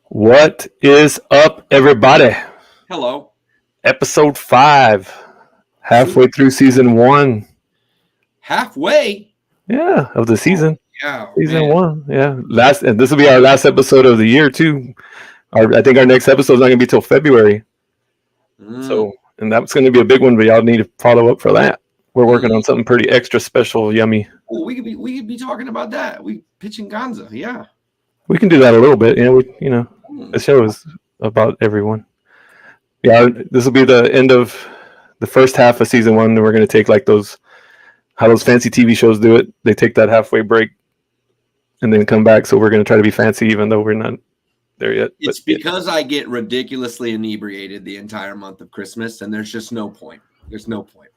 What is up, everybody? Hello. Episode 5, halfway through season 1. Halfway. Yeah, of the Oh, season. yeah, Season man. 1. Yeah, and this will be our last episode of the year too. I think our next episode is not going to be till February. Mm, So, and that's going to be a big one. But y'all need to follow up for that. We're working mm. on something pretty extra special, yummy. Oh, we could be talking about that. We pitching Gonza. Yeah. We can do that a little bit. The Mm. show is about everyone. Yeah, this will be the end of the first half of season 1. And we're going to take like how those fancy TV shows do it. They take that halfway break and then come back. So we're going to try to be fancy, even though we're not there yet. It's because I get ridiculously inebriated the entire month of Christmas, and there's just no point. There's no point.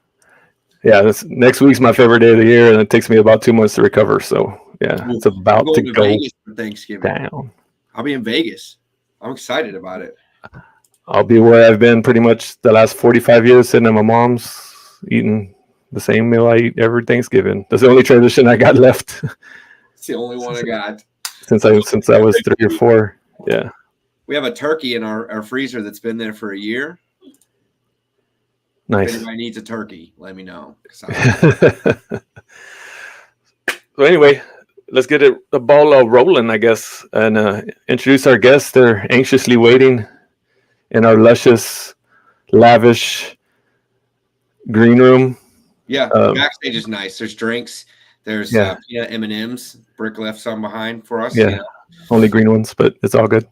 Yeah, next week's my favorite day of the year, and it takes me about 2 months to recover. So yeah, it's about to go Vegas for Thanksgiving. down. I'll be in Vegas. I'm excited about it. I'll be where I've been pretty much the last 45 years, sitting at my mom's, eating the same meal I eat every Thanksgiving. That's the only tradition I got left. It's the only one I got. since I was 3 or 4. Yeah. We have a turkey in our freezer that's been there for a year. Nice. If anybody needs a turkey, let me know. So anyway, let's get the ball rolling, I guess, and introduce our guests. They're anxiously waiting in our luscious, lavish green room. Yeah, backstage is nice. There's drinks. There's peanut M&Ms. Brick left some behind for us. Yeah, only green ones, but it's all good.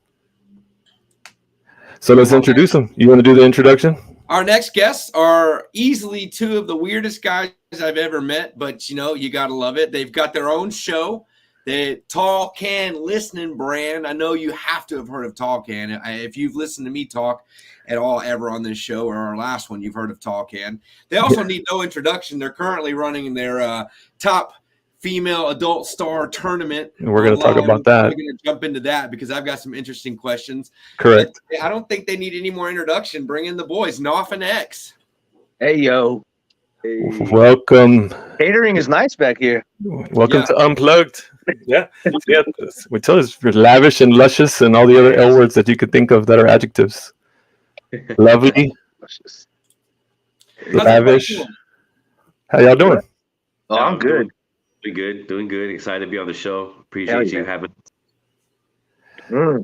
So let's introduce them. You want to do the introduction? Our next guests are easily 2 of the weirdest guys I've ever met, but you got to love it. They've got their own show, the Tall Can Listening brand. I know you have to have heard of Tall Can. If you've listened to me talk at all ever on this show or our last one, you've heard of Tall Can. They also need no introduction. They're currently running their top female adult star tournament. And we're going to talk about that. We're going to jump into that because I've got some interesting questions. Correct. But I don't think they need any more introduction. Bring in the boys, Noff and X. Hey, yo. Hey. Welcome. Catering is nice back here. Welcome to Unplugged. Yeah. We tell us you're lavish and luscious and all the other L words that you could think of that are adjectives. Lovely. Lavish. How y'all doing? Oh, I'm good. Doing good. Excited to be on the show. Appreciate you having.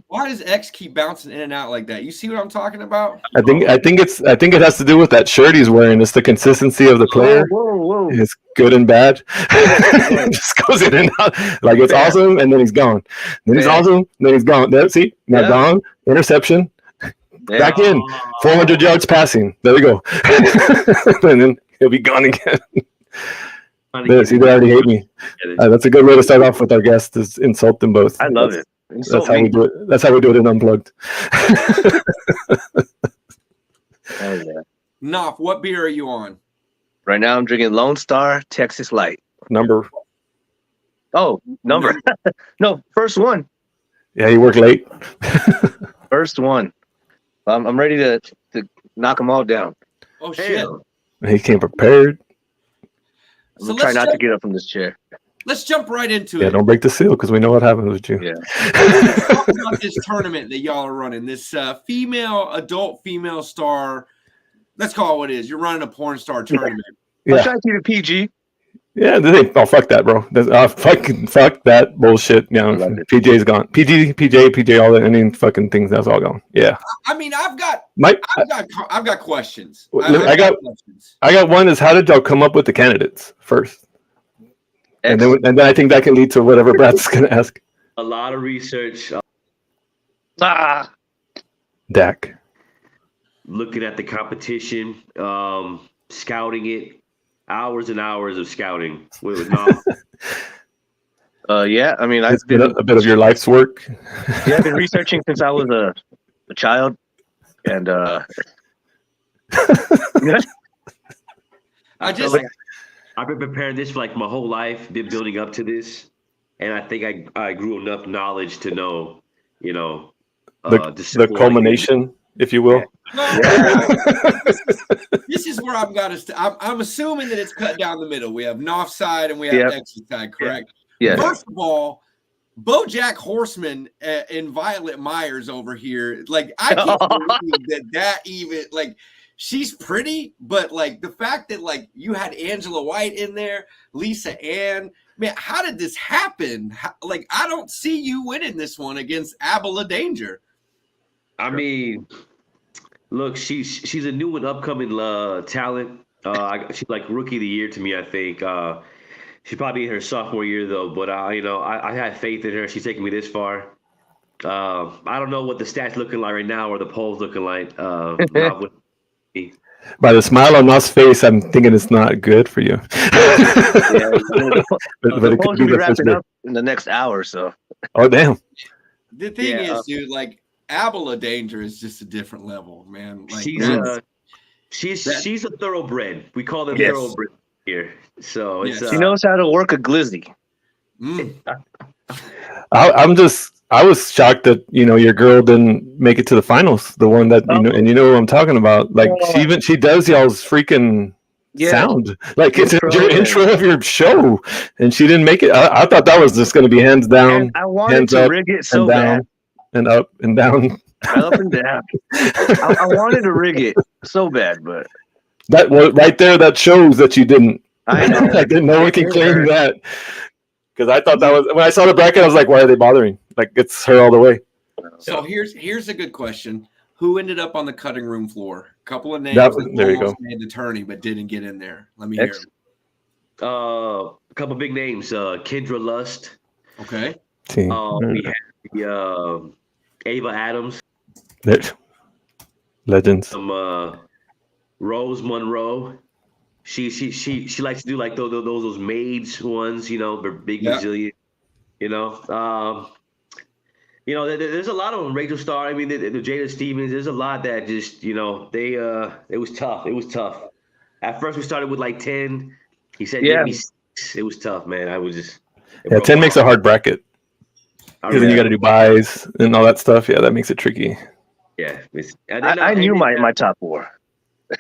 Why does X keep bouncing in and out like that? You see what I'm talking about? I think it has to do with that shirt he's wearing. It's the consistency of the player. Whoa. It's good and bad. It just goes in and out. Like it's awesome, and then he's gone. Then he's awesome, then he's gone. There, see, now gone. Interception. Back in. 400 yards passing. There we go. And then he'll be gone again. See, they already hate me. That's a good way to start off with our guests, is insult them both. I love it. That's how we do it. That's how we do it in Unplugged. Noff, what beer are you on? Right now I'm drinking Lone Star Texas Light. Number. Oh, number. No, first one. Yeah, you work late. First one. I'm ready to knock them all down. Oh, shit. He came prepared. I'm trying not to get up from this chair. Let's jump right into it. Yeah, don't break the seal because we know what happens with you. Yeah. Let's talk about this tournament that y'all are running. This adult female star. Let's call it what it is. You're running a porn star tournament. Yeah. I'm trying to keep it PG. Yeah, fuck that, bro. Fuck that bullshit. PJ's gone. PJ, all that, any fucking things, that's all gone. Yeah. I mean, I've got questions. I got one is, how did y'all come up with the candidates first? And then I think that can lead to whatever Brad's gonna ask. A lot of research. Dak. Looking at the competition, scouting it. Hours and hours of scouting. Yeah, I mean, it's been a bit of your life's work. Yeah, I've been researching since I was a child, and I've been preparing this for like my whole life. Been building up to this, and I think I grew enough knowledge to know, the culmination, if you will. This is where I'm assuming that it's cut down the middle. We have Noff's side and we have X's side, correct? Yeah. First of all, BoJack Horseman and Violet Myers over here. Like, I can't believe that even, like, she's pretty, but like the fact that like you had Angela White in there, Lisa Ann, man, how did this happen? Like, I don't see you winning this one against Abela Danger. I mean, look, she's a new and upcoming talent. She's like rookie of the year to me, I think. She's probably in her sophomore year though, but I have faith in her. She's taking me this far. I don't know what the stats looking like right now or the polls looking like. By the smile on Nas' face, I'm thinking it's not good for you. but it could be wrapping up in the next hour or so. Oh, damn. The thing is, dude, like Abela Danger is just a different level, man. Like, she's a thoroughbred. We call them thoroughbred here. So it's, she knows how to work a glizzy. I was shocked that your girl didn't make it to the finals. The one that and you know what I'm talking about. Like she does y'all's freaking sound. Like it's your intro of your show, and she didn't make it. I thought that was just going to be hands down. And I wanted to rig it so bad, and up and down, up and down. I wanted to rig it so bad, but that right there that shows that you didn't. I know. Like no one can claim that. Because I thought that was when I saw the bracket, I was like, "Why are they bothering? Like it's her all the way." So here's a good question: who ended up on the cutting room floor? A couple of names there you go. Made the tourney, but didn't get in there. Let me hear them. A couple big names: Kendra Lust. Okay. We have the Ava Adams. Legends. Some Rose Monroe. She likes to do like those maids ones, they're big Brazilian, there's a lot of them. Rachel Starr, I mean, the Jada Stevens, there's a lot that just, it was tough. It was tough. At first we started with like 10. He said, give me 6. It was tough, man. I was just. 10 makes a hard bracket. Because then you got to do buys and all that stuff. Yeah, that makes it tricky. Yeah. I knew my top 4.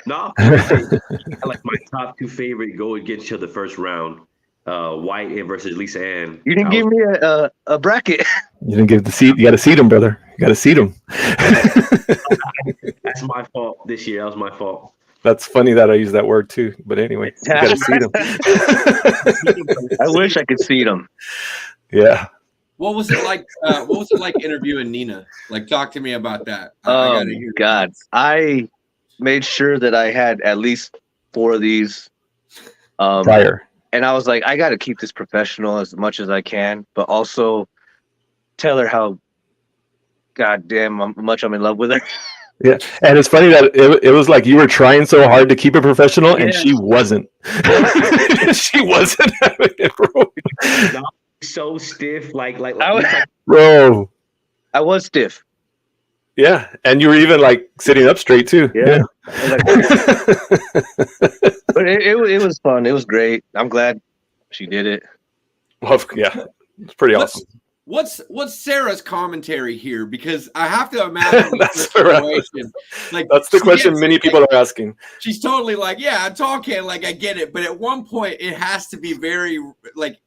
No, I like my top 2 favorite go against each other first round. White versus Lisa Ann. You didn't give me a bracket. You didn't give the seat. You got to seat them, brother. You got to seat them. That's my fault this year. That was my fault. That's funny that I use that word too. But anyway, you got to seat them. I wish I could seat them. Yeah. What was it like? What was it like interviewing Nina? Like, talk to me about that. God, I made sure that I had at least 4 of these prior. And I was like, I got to keep this professional as much as I can, but also tell her how goddamn much I'm in love with her. Yeah, and it's funny that it was like you were trying so hard to keep it professional, and she wasn't. She wasn't having it, bro. So stiff, like bro. I was stiff. Yeah, and you were even like sitting up straight too. Yeah. But it was fun. It was great. I'm glad she did it. Well, yeah, it's pretty awesome. What's Sarah's commentary here? Because I have to imagine that's the question many people are asking. She's totally like, yeah, I'm talking like I get it, but at one point it has to be very like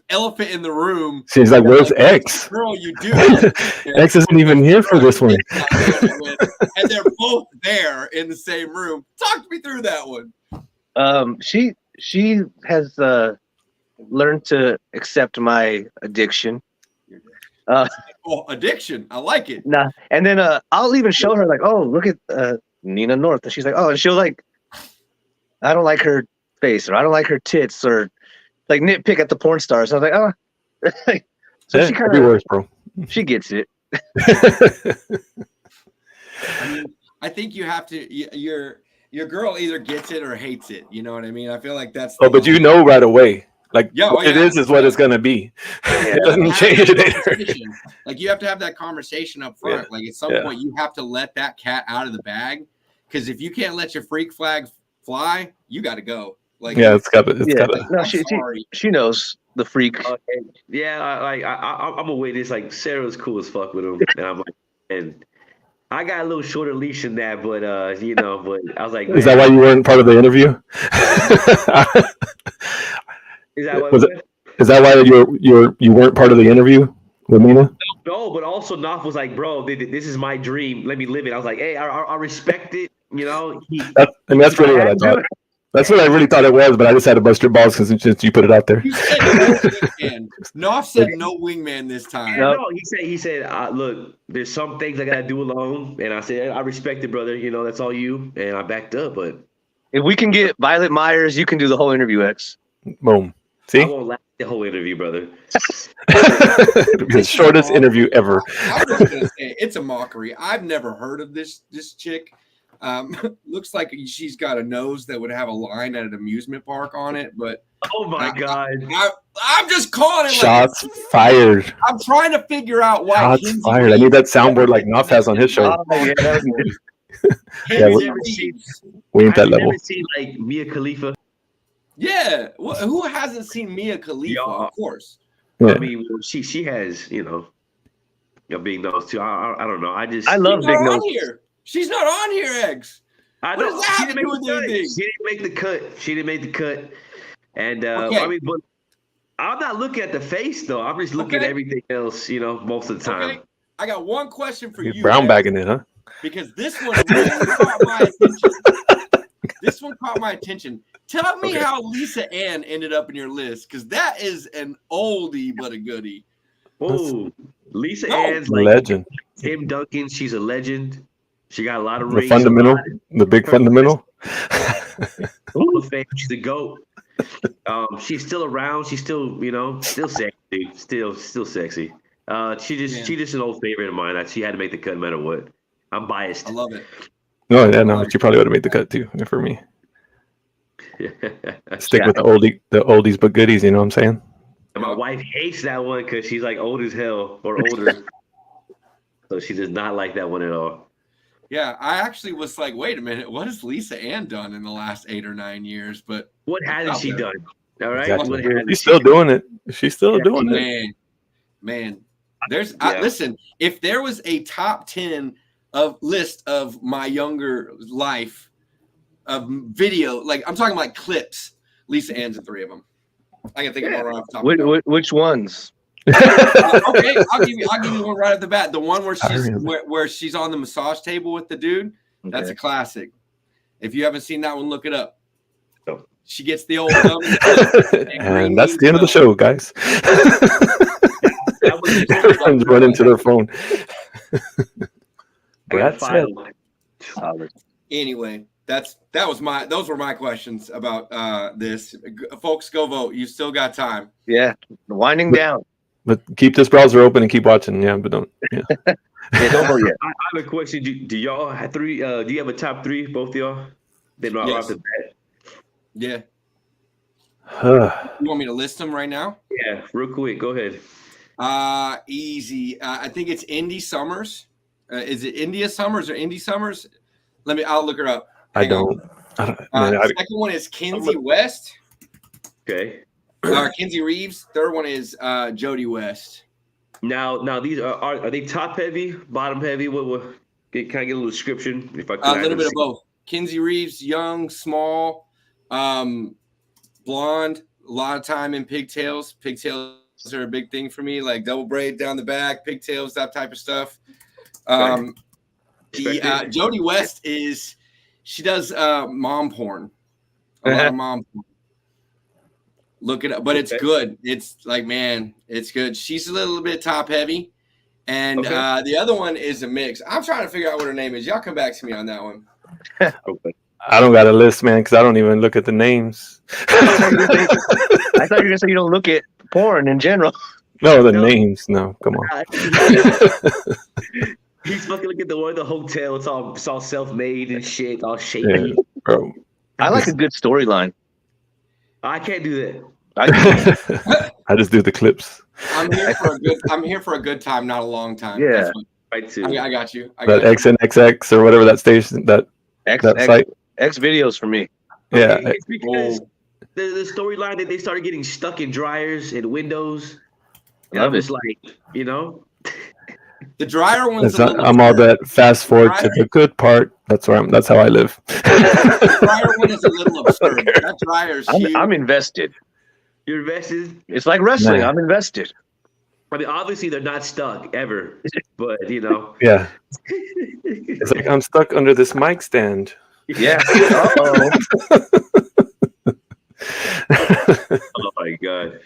elephant in the room. She's like, where's X? Girl, you do. X isn't even here for this one. And they're both there in the same room. Talk me through that one. She has learned to accept my addiction. Addiction. I like it. Nah. And then I'll even show her like, oh, look at Nina North. And she's like, oh, and she'll like, I don't like her face, or I don't like her tits, or like nitpick at the porn stars. I was like, oh. So she kind of, bro. She gets it. I mean, I think you have to. Your girl either gets it or hates it. You know what I mean? I feel like that's. But you know right away. Like it is what it's gonna be. It doesn't change it later. Like you have to have that conversation up front. Yeah. Like at some point you have to let that cat out of the bag, because if you can't let your freak flag fly, you got to go. Like it's got. No, she knows the freak. Yeah, I'm a witness. Like Sarah's cool as fuck with him, and I'm like, and I got a little shorter leash than that, but but I was like, is that why you weren't part of the interview? Is that what? Is that why you weren't part of the interview? With Nina? No, but also Knopf was like, bro, this is my dream. Let me live it. I was like, hey, I respect it. You know, That's really what I thought. That's what I really thought it was, but I just had to bust your balls since you put it out there. You said no wingman. Knopf said no wingman this time. Yeah, no, he said, look, there's some things I gotta do alone, and I said, I respect it, brother. You know, that's all you, and I backed up. But if we can get Violet Myers, you can do the whole interview, X. Boom. See? I won't last the whole interview, brother. It'll be the shortest interview ever. I was gonna say it's a mockery. I've never heard of this chick. Looks like she's got a nose that would have a line at an amusement park on it, but oh my god, I'm just calling it. Shots fired. I'm trying to figure out why. Shots fired. I need that soundboard like Knopf has on his show. Yeah, we ain't that level. Never seen like Mia Khalifa. Yeah, who hasn't seen Mia Khalifa? Yeah. Of course. Yeah. I mean, she has, you know, a big nose too. I don't know. I love big nose. She's not on here, Eggs. I know. She didn't make the cut. She didn't make the cut. And okay. I mean, but I'm not looking at the face though. I'm just looking at everything else, you know, most of the time. Okay. I got one question for you. Brown bagging it, huh? Because this one really caught my attention. This one caught my attention. Tell me how Lisa Ann ended up in your list, because that is an oldie but a goodie. Oh, Lisa Ann's like legend. Tim Duncan, she's a legend. She got a lot of rings. The fundamental, the big fundamental. She's a GOAT. She's still around. She's still, you know, still sexy. Still sexy. She's just an old favorite of mine. She had to make the cut no matter what. I'm biased. I love it. No, she probably would have made the cut too for me. Stick with the oldies but goodies. You know what I'm saying? And my wife hates that one because she's like old as hell or older, so she does not like that one at all. Yeah, I actually was like, wait a minute, what has Lisa Ann done in the last 8 or 9 years? But what hasn't she done? All right, exactly. She's still doing it. She's still doing it. Man, there's listen. If there was a top 10 list of my younger life of video, like I'm talking like clips, Lisa Ann's in 3 of them. I can think of one right off the top. Which ones? Okay, I'll give you one right off the bat. The one where she's on the massage table with the dude. That's a classic. If you haven't seen that one, look it up. She gets the old and that's the end of the show, guys. Everyone's running to their phone. That's it. Anyway, those were my questions about this. Folks, go vote. You still got time. Yeah, winding down. But keep this browser open and keep watching. Yeah, but don't. Yeah. Don't vote yet. I have a question. Do y'all have 3? Do you have a top 3, both of y'all? Then right off the bat. Yeah. You want me to list them right now? Yeah, real quick. Go ahead. Easy. I think it's Indy Summers. Is it India Summers or Indy Summers? I'll look her up. I don't. The second one is Kinsey West. Okay. Kinsey Reeves. Third one is Jody West. Now these are they top heavy, bottom heavy? What can I get a little description? If I could, a little bit of both. Kinsey Reeves, young, small, blonde, a lot of time in pigtails. Pigtails are a big thing for me, like double braid down the back, pigtails, that type of stuff. Jody West she does mom porn. A lot of mom porn. Look it up, but it's good. It's like, man, it's good. She's a little bit top heavy. And the other one is a mix. I'm trying to figure out what her name is. Y'all come back to me on that one. I don't got a list, man, because I don't even look at the names. I thought you were gonna say you don't look at porn in general. No, names. No, come on. He's fucking looking at the hotel. It's all self-made and shit, all shaky. Yeah, bro. I like a good storyline. I can't do that. I just do the clips. I'm here for a good time, not a long time. Yeah, right too. I got you. XNXX or whatever that station that site. X videos for me. Yeah, it's because the storyline that they started getting stuck in dryers and windows. I was like, you know. The dryer one's I'm all that fast forward to the good part. That's how I live. The dryer one is a little absurd. That dryer's huge. I'm invested. You're invested? It's like wrestling. Man. I'm invested. I mean, obviously they're not stuck ever, but you know. Yeah. It's like I'm stuck under this mic stand. Yeah. Uh-oh. Oh my god.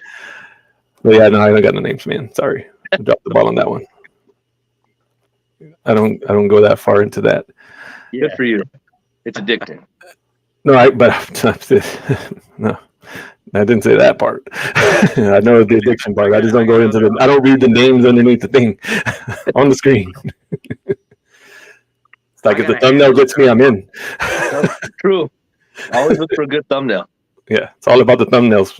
But yeah, no, I don't got no names, man. Sorry, I dropped the ball on that one. I don't go that far into that. Yeah. Good for you. It's addicting. No, no, I didn't say that part. I know the addiction part. I just don't go into I don't read the names underneath the thing on the screen. It's like if the thumbnail gets me, I'm in. True. Always look for a good thumbnail. Yeah, it's all about the thumbnails.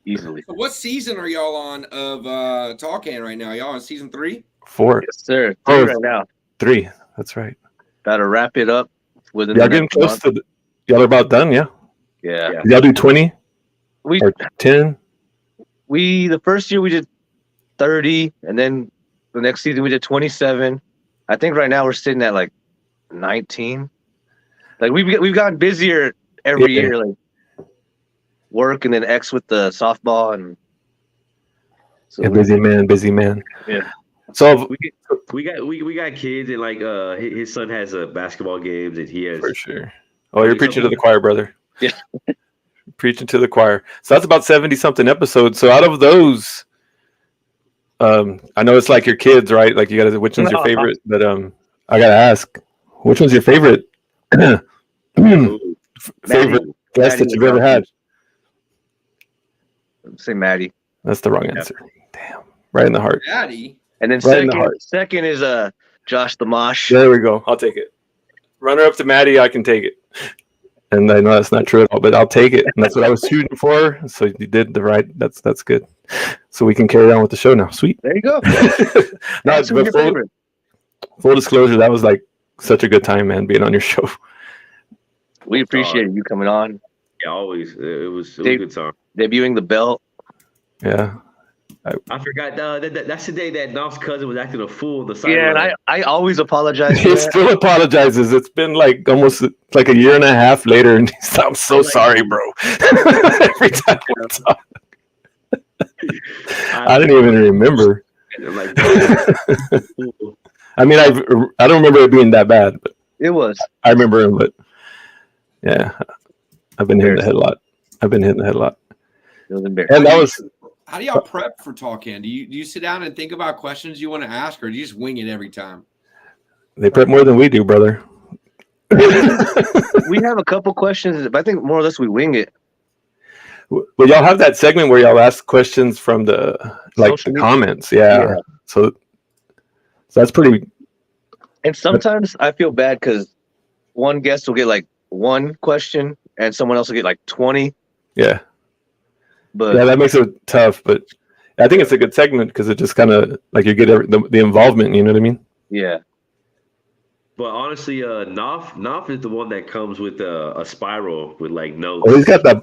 Easily. So what season are y'all on of Tall Can right now? Y'all on season 3? 4. Yes, sir. 3 Oh, right now. 3. That's right. Got to wrap it up within Y'all the getting next close month. to y'all are about done, yeah? Yeah. Y'all do 20 We or 10? the first year we did 30, and then the next season we did 27. I think right now we're sitting at like 19. Like we've gotten busier every year, like work and then X with the softball, and so Yeah, busy man. Yeah. So we got kids, and like his son has basketball games, and he has for sure. Oh, you're preaching to the choir, brother. Yeah. Preaching to the choir. So that's about 70 something episodes. So out of those, I know it's like your kids, right? Like you gotta, which one's your favorite? But I gotta ask, which one's your favorite favorite guest that you've ever had? Say Maddie. That's the wrong answer. Damn, right in the heart. Maddie. And then Right in the heart. second is Josh the Mosh. There we go. I'll take it. Runner up to Maddie, I can take it. And I know that's not true at all, but I'll take it. And that's what I was shooting for. So you did the right. That's good. So we can carry on with the show now. Sweet. There you go. No, but full disclosure, that was like such a good time, man, being on your show. We appreciate you coming on. Yeah, always. It was a good time. Debuting the belt. Yeah. I forgot that's the day that Knopf's cousin was acting a fool on the Yeah, sideline. and I always apologize for He that. still apologizes. It's been like almost like a year and a half later, and he's, I'm so sorry, bro. Every time we talk. I didn't even remember. Like, I mean, I don't remember it being that bad, but It was. I remember him. But yeah, I've been hitting the head a lot. It was embarrassing. And that was. How do y'all prep for Tall Can? Do you sit down and think about questions you want to ask, or do you just wing it every time? They prep more than we do, brother. We have a couple questions, but I think more or less we wing it. Well, y'all have that segment where y'all ask questions from the Social media. comments, yeah. So that's pretty. And sometimes I feel bad because one guest will get like one question, and someone else will get like 20. Yeah. But Yeah, that makes it tough, but I think it's a good segment because it just kind of like you get the involvement. You know what I mean? yeah, but honestly, Knopf is the one that comes with a spiral with like notes. Oh,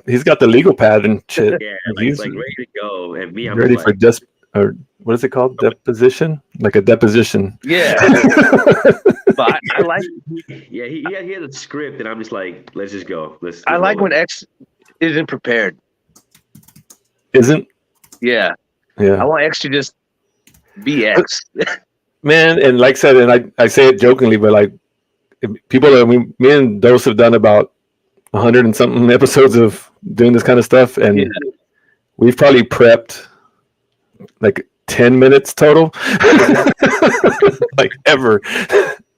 he's got the legal pad and shit. Yeah, he's like ready to go. And me, I'm ready like, for or what is it called? Deposition? Like a deposition. yeah. But I like. Yeah, he had a script, and I'm just like, let's just go. I like when X isn't prepared. Isn't? Yeah. Yeah. I want X to just be X. Man, and like I said, and I say it jokingly, but like me and Dose have done about 100 and something episodes of doing this kind of stuff, and we've probably prepped like 10 minutes total, like ever.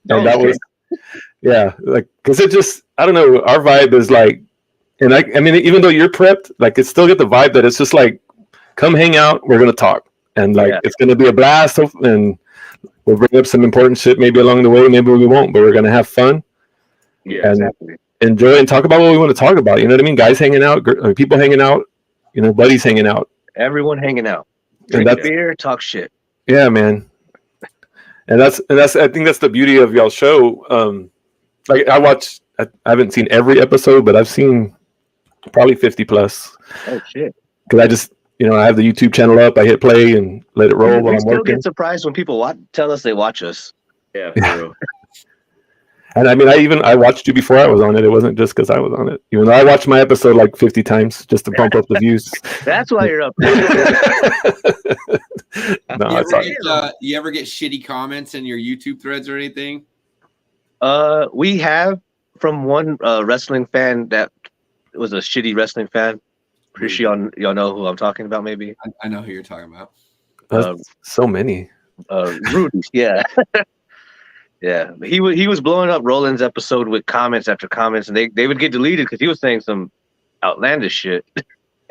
And that was, like, because it just, I don't know, our vibe is like, and I mean, even though you're prepped, like, it's still get the vibe that it's just like, come hang out, we're gonna talk, and like, it's gonna be a blast, and we'll bring up some important shit maybe along the way, maybe we won't, but we're gonna have fun, and enjoy and talk about what we want to talk about. You know what I mean? Guys hanging out, people hanging out, buddies hanging out, Everyone hanging out, drink beer, talk shit. Yeah, man. And that's I think that's the beauty of y'all's show. Like I haven't seen every episode, but I've seen probably 50 plus. Oh shit! Because I just I have the YouTube channel up. I hit play and let it roll while I'm still working. get surprised when people tell us they watch us. Yeah, for real. And I mean, I watched you before I was on it. It wasn't just because I was on it. Even though I watched my episode like 50 times just to bump up the views. That's why you're up there. No, You ever get shitty comments in your YouTube threads or anything? We have from one wrestling fan that was a shitty wrestling fan. Pretty sure y'all know who I'm talking about, maybe. I know who you're talking about. So many. Rudy, yeah. Yeah, he was blowing up Roland's episode with comments after comments, and they would get deleted because he was saying some outlandish shit.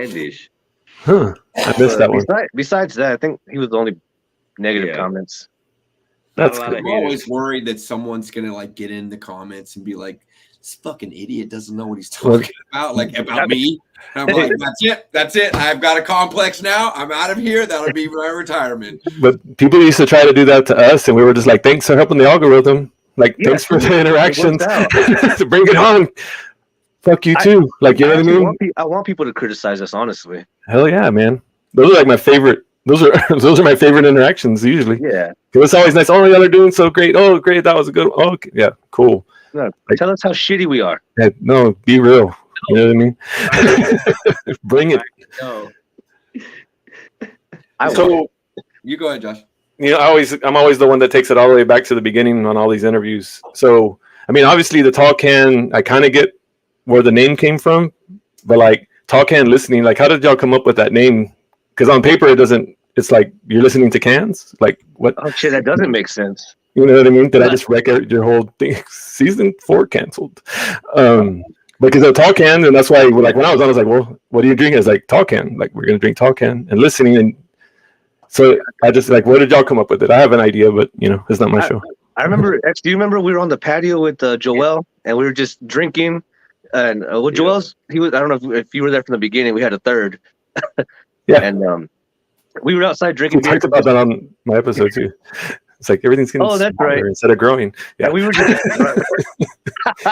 Outlandish. Huh. I missed that one. Besides that, I think he was the only negative comments. That's I'm always worried that someone's gonna like get in the comments and be like, "This fucking idiot doesn't know what he's talking about," like about me. And I'm like, "That's it. I've got a complex now. I'm out of here. That'll be my retirement." But people used to try to do that to us, and we were just like, "Thanks for helping the algorithm. Like, thanks for the interactions. Bring it on. Fuck you too." Like, you know what I mean? I want people to criticize us, honestly. Hell yeah, man. Those are like my favorite. Those are my favorite interactions usually. Yeah. It's always nice. Oh, y'all are doing so great. Oh, great. That was a good. Oh, okay. Yeah, cool. No, tell us how shitty we are. No, be real. You know what I mean? Bring it. No. So you go ahead, Josh. You know, I'm always the one that takes it all the way back to the beginning on all these interviews. So, I mean, obviously the Tall Can, I kind of get where the name came from, but like Tall Can Listening, like how did y'all come up with that name? Because on paper it doesn't. It's like you're listening to cans. Like what? Oh shit, that doesn't make sense. You know what I mean? Did I just wreck your whole thing? Season 4 canceled. Because of Tall Can, and that's why like when I was like, well, what are you drinking? It's like Tall Can. Like we're gonna drink Tall Can and listening. And so I just like, where did y'all come up with it? I have an idea, but you know, it's not my show. I remember. Do you remember we were on the patio with Joel and we were just drinking? And Joel's he was. I don't know if you were there from the beginning. We had a third. Yeah. And we were outside drinking. We talked about that on my episode too. It's like everything's getting that's right. instead of growing. Yeah, we were just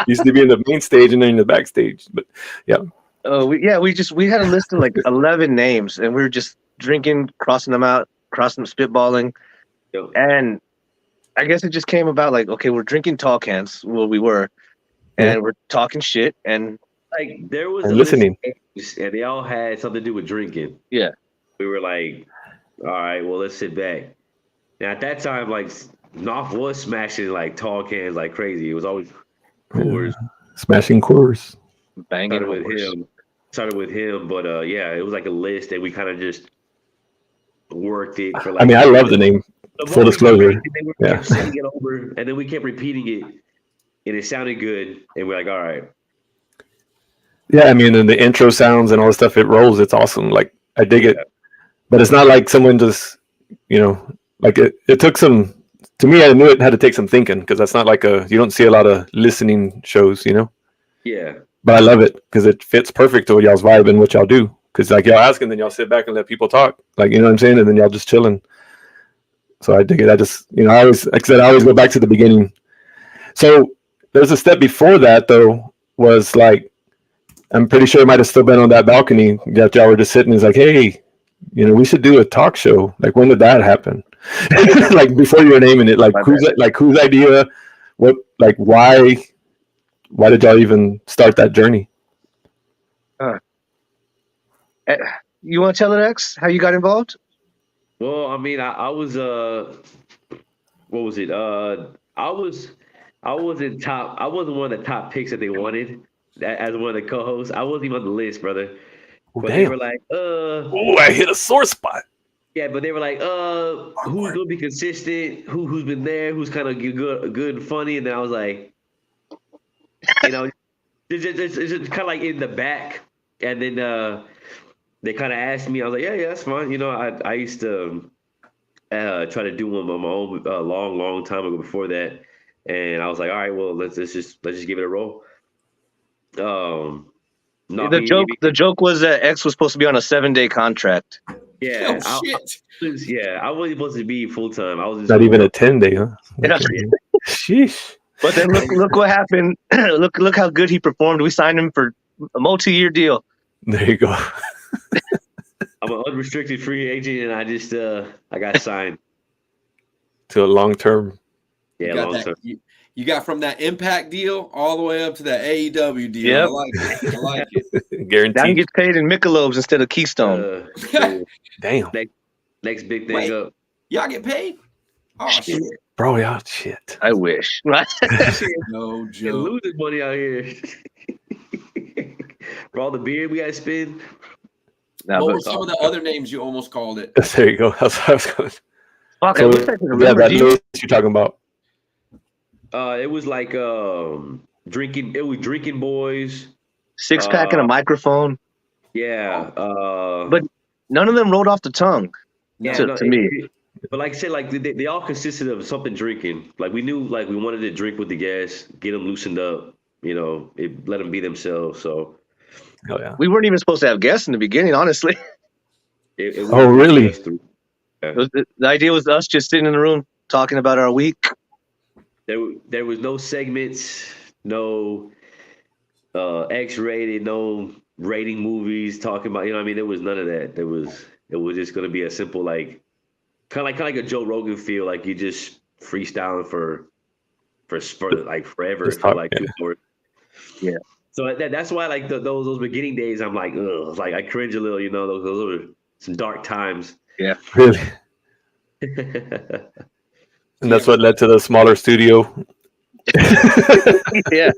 used to be in the main stage and then in the backstage, but yeah. We had a list of like 11 names, and we were just drinking, crossing them out, spitballing, and I guess it just came about like, okay, we're drinking Tall Cans. Well, we were, and we're talking shit, and like there was listening, and they all had something to do with drinking. Yeah, we were like, all right, well, let's sit back. Now at that time, like Knopf was smashing like Tall Cans like crazy. It was always Coors, smashing Coors, banging Started with him, but yeah, it was like a list that we kind of just worked it for. Like, I mean, I love the name. Full disclosure. Yeah. Saying it over, and then we kept repeating it, and it sounded good, and we're like, all right. Yeah, I mean, and the intro sounds and all the stuff, it rolls. It's awesome. Like I dig it, but it's not like someone just, you know, like it took some. To me, I knew it had to take some thinking because that's not like you don't see a lot of listening shows, you know. Yeah. But I love it because it fits perfect to y'all's vibe and what y'all do. Because like y'all ask and then y'all sit back and let people talk, like you know what I'm saying, and then y'all just chilling. So I dig it. I just, you know, I always, like I said, I always go back to the beginning. So there's a step before that though, was like, I'm pretty sure it might have still been on that balcony that y'all were just sitting. It's like, hey, you know, we should do a talk show. Like when did that happen? Like before you were naming it, like whose idea? What, like why did y'all even start that journey? You want to tell it, X, how you got involved? Well, I mean, I was what was it? I wasn't top. I wasn't one of the top picks that they wanted as one of the co-hosts. I wasn't even on the list, brother. But they were like, oh, I hit a sore spot. Yeah, but they were like, who's gonna be consistent? Who's been there? Who's kind of good and funny? And then I was like, you know, it's just kind of like in the back. And then they kind of asked me. I was like, yeah, that's fine. You know, I used to try to do one on my own long time ago before that. And I was like, all right, well, let's just give it a roll. The joke was that X was supposed to be on a 7-day contract. Yeah. Oh, shit. I wasn't supposed to be full time. I was just not even a 10-day, huh? Yeah. Sheesh. But then look what happened. look how good he performed. We signed him for a multi-year deal. There you go. I'm an unrestricted free agent, and I just I got signed to a long term. Yeah, long term. You got from that Impact deal all the way up to that AEW deal. Yep. I like it. I like it. Now he Guaranteed. gets paid in Michelob's instead of Keystone. Damn. Next big thing Wait. up. Y'all get paid? Oh shit! Bro, yeah, shit. I wish. No You're joke. losing money out here. For all the beer we got to spend. Nah, What but, were some of the other names you almost called it? There you go. That's what I was going. fuck, I So, wish I could yeah, remember. that Do you- list you're talking about. It was like drinking. It was drinking boys. Six pack and a microphone. Yeah. But none of them rolled off the tongue. To me. But like I said, like they all consisted of something drinking. Like we knew, like we wanted to drink with the guests, get them loosened up. You know, let them be themselves. So. Oh yeah. We weren't even supposed to have guests in the beginning, honestly. Oh, really? The idea was us just sitting in the room talking about our week. There was no segments, no X-rated, no rating movies talking about. You know what I mean? There was none of that. It was just going to be a simple like kind of like a Joe Rogan feel, like you just freestyling for like forever. Just For talk, like yeah. 2 hours. Yeah. So that's why like those beginning days, I'm like, ugh, like I cringe a little. You know, those were some dark times. Yeah. Really? And that's what led to the smaller studio. Yeah.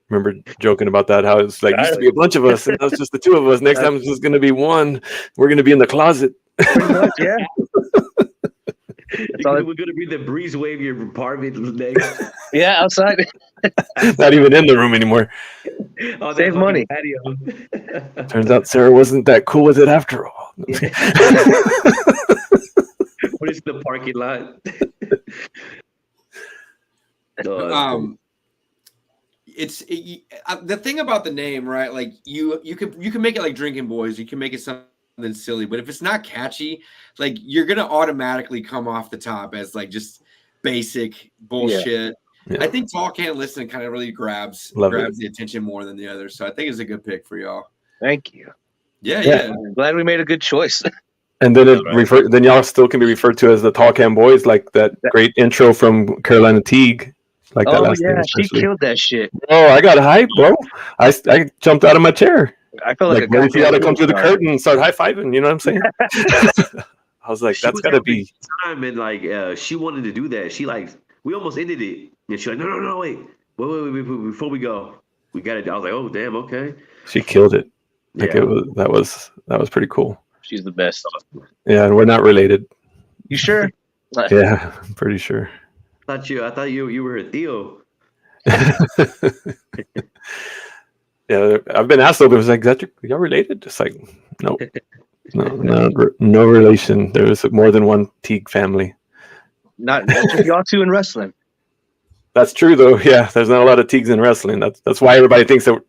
Remember joking about that, how it's like used to be a bunch of us and now it's just the two of us. Next time it's just going to be one. We're going to be in the closet. Pretty much, yeah. We're going to be the breezeway of your apartment next. Yeah, outside. Not even in the room anymore. Oh, Save money. Turns out Sarah wasn't that cool with it after all. What is the parking lot? The thing about the name, right? Like you can make it like Drinking Boys. You can make it something silly, but if it's not catchy, like you're gonna automatically come off the top as like just basic bullshit. Yeah. I think Tall Can't Listen kind of really grabs the attention more than the others. So I think it's a good pick for y'all. Thank you. Yeah. I'm glad we made a good choice. And then then y'all still can be referred to as the Tall Can Boys, like that great intro from Carolina Teague. Like that last name, she killed that shit. Oh, I got hype, bro. I jumped out of my chair. I felt like ready for y'all to come through the curtain and start high fiving. You know what I'm saying? I was like, that's gotta be time. And like, she wanted to do that. She like, we almost ended it, and she's like, no, wait, before we go, we got it. I was like, oh damn, okay. She killed it. Like Yeah. that was pretty cool. She's the best. Yeah, and we're not related. You sure? Yeah, I'm pretty sure. I thought you were her Theo. Yeah, I've been asked though, but it was like, y'all related? Just like, no, no relation. There was more than one Teague family. Not just y'all two in wrestling. That's true though. Yeah, there's not a lot of Teagues in wrestling. That's why everybody thinks that.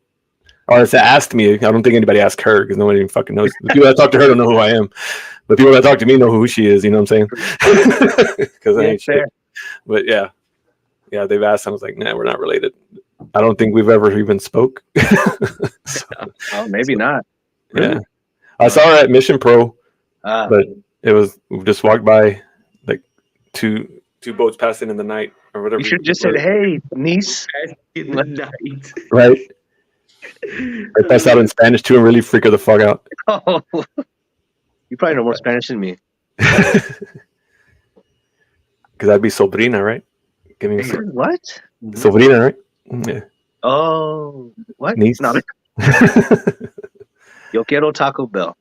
Or it's asked me. I don't think anybody asked her because nobody even fucking knows. The people that talk to her don't know who I am, but people that talk to me know who she is. You know what I'm saying? Because I ain't shit. But yeah, they've asked. I was like, nah, we're not related. I don't think we've ever even spoke. Maybe not. Yeah, I saw her at Mission Pro, but it was we just walked by, like two boats passing in the night or whatever. You should just said, "Hey, niece." In the night. Right. I pass out in Spanish too and really freak her the fuck out. Oh, you probably know more Spanish than me. Because that'd be sobrina, right? Give me What? Sobrina, right? Yeah. Oh, what? Niece. No. Yo quiero Taco Bell.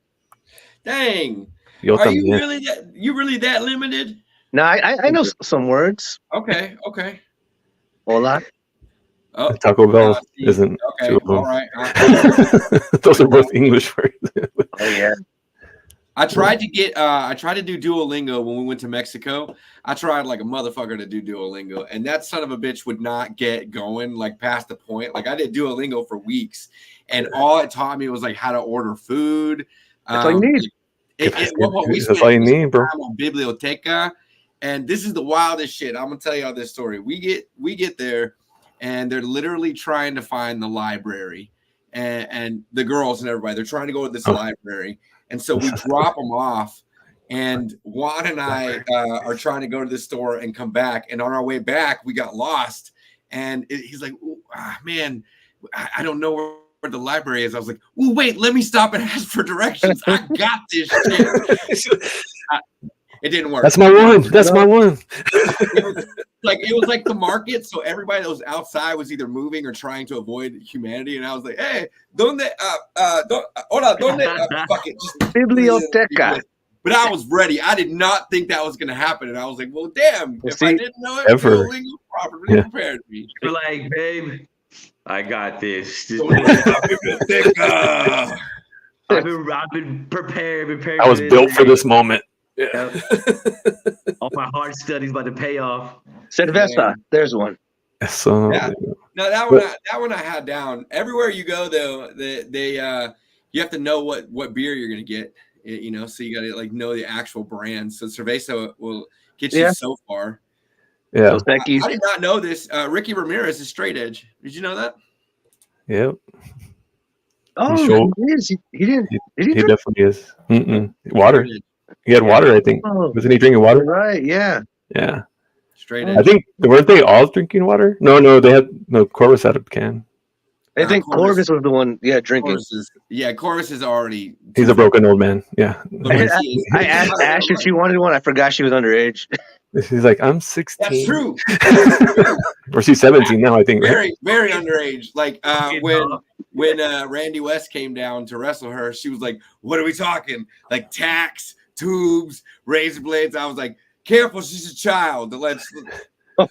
Dang. Yo Are también. you really that limited? No, I know some words. Okay. Hola. Oh, Taco Bell isn't. Okay, all right. Those are both English words. Oh yeah. I tried to do Duolingo when we went to Mexico. I tried like a motherfucker to do Duolingo, and that son of a bitch would not get going like past the point. Like I did Duolingo for weeks, and all it taught me was like how to order food. That's all you need. That's all you need, bro. On Biblioteca, and this is the wildest shit. I'm gonna tell y'all this story. We get there, and they're literally trying to find the library, and the girls and everybody. They're trying to go to this library. And so we drop them off, And Juan and I are trying to go to the store and come back. And on our way back, we got lost. And he's like, man, I don't know where the library is. I was like, well, wait, let me stop and ask for directions. I got this shit. It didn't work. That's my one. That's my one. It was like the market. So everybody that was outside was either moving or trying to avoid humanity. And I was like, hey, hola, fuck it. Biblioteca. But I was ready. I did not think that was going to happen. And I was like, well, damn. If I didn't know it, Duolingo properly prepared me. You're like, babe, I got this. I've been prepared. I was built for this moment. Yeah. All my hard studies about to pay off. Cerveza, there's one. So no, that one I had down. Everywhere you go though, they you have to know what beer you're gonna get. You know, so you gotta like know the actual brand. So Cerveza will get you so far. Yeah, I did not know this. Ricky Ramirez is straight edge. Did you know that? Yep. Oh, he is. He didn't. He definitely is. Water. He had water, I think. Wasn't he drinking water? Right, yeah. Yeah. Straight edge. I think, weren't they all drinking water? No, Corvus had a can. I think Corvus was the one, drinking. Corvus is already... He's a broken old man, yeah. I asked Ash if she wanted one. I forgot she was underage. She's like, I'm 16. That's true. Or she's 17 now, I think. Very, very underage. Like, when Randy West came down to wrestle her, she was like, what are we talking? Like, tacks, tubes, razor blades. I was like, careful, she's a child. Let's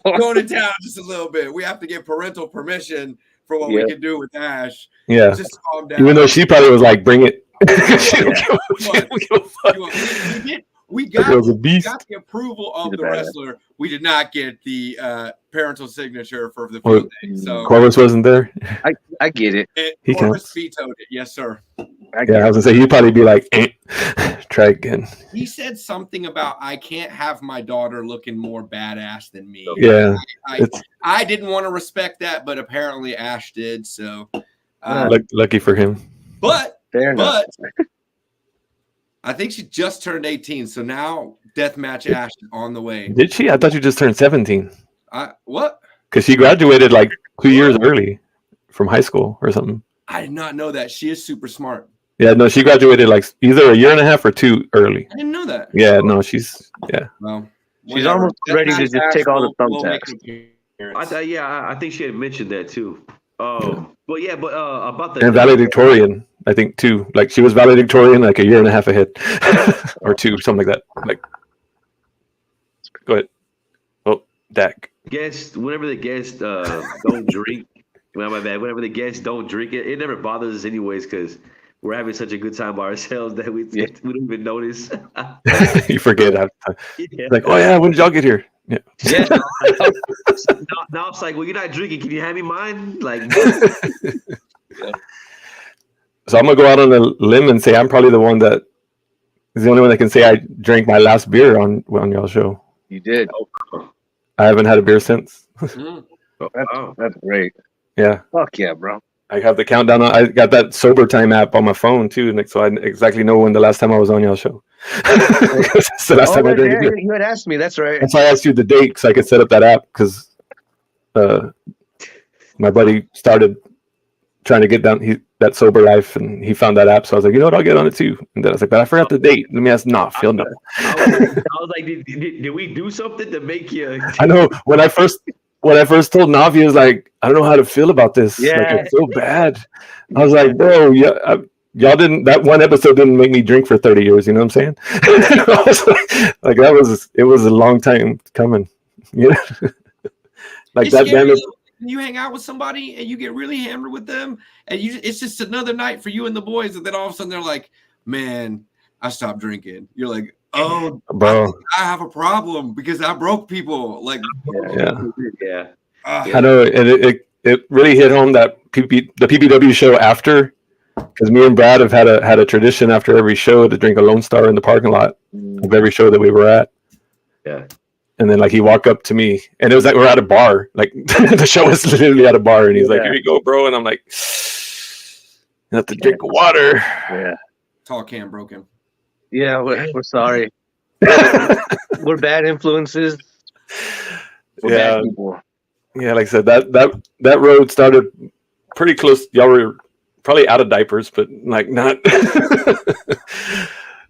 go to town just a little bit. We have to get parental permission for what we can do with Ash. Yeah. Just calm down. Even though she probably was like, bring it. We got the approval of the wrestler. We did not get the parental signature for the field day. So Corvus wasn't there. I get it. He Corvus vetoed it. Yes, sir. I was gonna say he'd probably be like, try again. He said something about I can't have my daughter looking more badass than me. Yeah, I didn't want to respect that, but apparently Ash did. So lucky for him. But I think she just turned 18, so now Deathmatch Ash is on the way. Did she? I thought you just turned 17. What? Because she graduated like 2 years early from high school or something. I did not know that. She is super smart. Yeah, no, she graduated like either a year and a half or 2 early. I didn't know that. Yeah, no, she's Well, she's almost ready to just take all the thumbtacks. I think she had mentioned that too. About the and valedictorian, I think too. Like she was valedictorian like a year and a half ahead, or 2, something like that. Like, go ahead. Oh, Dak. Whenever the guests don't drink, whenever the guests don't drink it never bothers us anyways because we're having such a good time by ourselves that we don't even notice. You forget half the time. Like, oh yeah, when did y'all get here? Yeah. Now it's like, well, you're not drinking. Can you hand me mine? Like, So I'm gonna go out on a limb and say I'm probably the one that is the only one that can say I drank my last beer on y'all's show. You did. I haven't had a beer since. That's great. Yeah. Fuck yeah, bro. I have the countdown. I got that Sober Time app on my phone too, so I exactly know when the last time I was on y'all's show. That's the last time I drank a beer. You had asked me. That's right. That's why I asked you the date so I could set up that app because my buddy started trying to get down that sober life and he found that app. So I was like, you know what, I'll get on it too. And then I was like, but I forgot the date. Let me ask. Phil, no. I was like, did we do something to make you? I know when I first told Navi, he was like, I don't know how to feel about this. Yeah. Like, it's so bad. I was like, bro, y'all didn't. That one episode didn't make me drink for 30 years. You know what I'm saying? I was like it was a long time coming. You know, like it's that. Damn you hang out with somebody and you get really hammered with them, and it's just another night for you and the boys, and then all of a sudden they're like, "Man, I stopped drinking." You're like, "Oh, bro, I have a problem because I broke people." Like, yeah. I know, and it really hit home that the PPW show after, because me and Brad have had a tradition after every show to drink a Lone Star in the parking lot of every show that we were at. Yeah. And then like he walked up to me and it was like we're at a bar. Like the show was literally at a bar and he's like, here you go, bro. And I'm like, you have to drink water. Yeah. Tall can broken. Yeah, we're sorry. We're bad influences. We're Yeah. bad people. Yeah, like I said, that road started pretty close. Y'all were probably out of diapers, but like not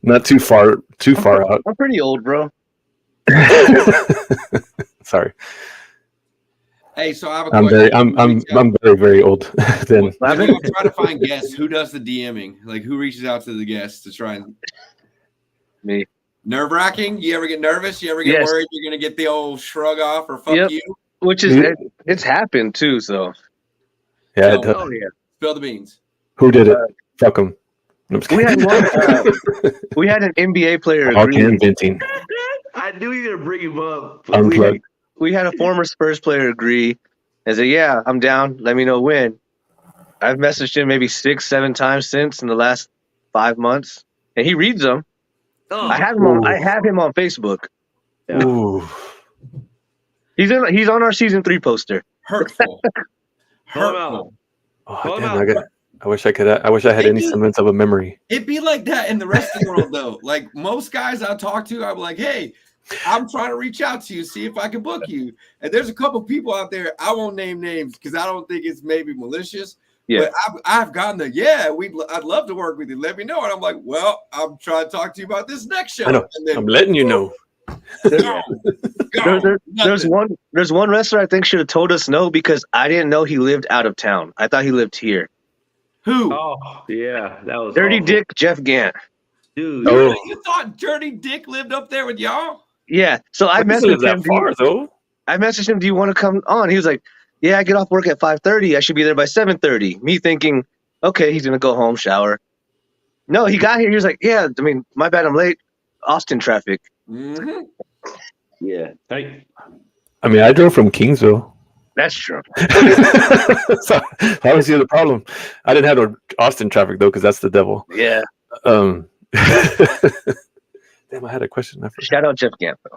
not too far out. I'm pretty old, bro. Sorry, Hey, so I have a I'm question. I'm very very old. Then When y'all try to find guests, who does the DMing? Like, who reaches out to the guests to try and Me. nerve-wracking? You ever get nervous? You ever get Yes. worried you're gonna get the old shrug off or fuck Yep. you? Which is it's happened too. So yeah, So, Oh yeah. spill the beans. who did it? Fuck them. we had one. We had an NBA player All agree. can venting. I knew you were gonna bring him up. Unplugged. We had a former Spurs player agree and say, "Yeah, I'm down. Let me know when." I've messaged him maybe 6-7 times since in the last 5 months, and he reads them. Oh, I have him on Facebook. Yeah. Ooh. He's on our season 3 poster. Hurtful. Call him Hurtful. Oh, Call him damn, out. I wish I could. I wish I had any semblance of a memory. It'd be like that in the rest of the world, though. Like most guys I talk to, I'm like, hey, I'm trying to reach out to you, see if I can book you. And there's a couple people out there, I won't name names because I don't think it's maybe malicious. Yeah. But I've gotten I'd love to work with you. Let me know. And I'm like, well, I'm trying to talk to you about this next show. I know. And then, I'm letting you know. There's one wrestler I think should have told us no because I didn't know he lived out of town. I thought he lived here. Who? Oh yeah, that was Dirty awful. Dick Jeff Gant. Dude. Oh. You thought Dirty Dick lived up there with y'all? Yeah. So I I messaged that him. far though. I messaged him, "Do you want to come on?" He was like, "Yeah, I get off work at 5:30. I should be there by 7:30." Me thinking, okay, he's gonna go home, shower. No, he got here. He was like, "Yeah, I mean, my bad, I'm late. Austin traffic." Mm-hmm. Yeah. Hey. I mean, I drove from Kingsville. That's true. So obviously the problem. I didn't have no Austin traffic though, because that's the devil. Yeah. Damn, I had a question. I forgot. Shout out Jeff Gant, though.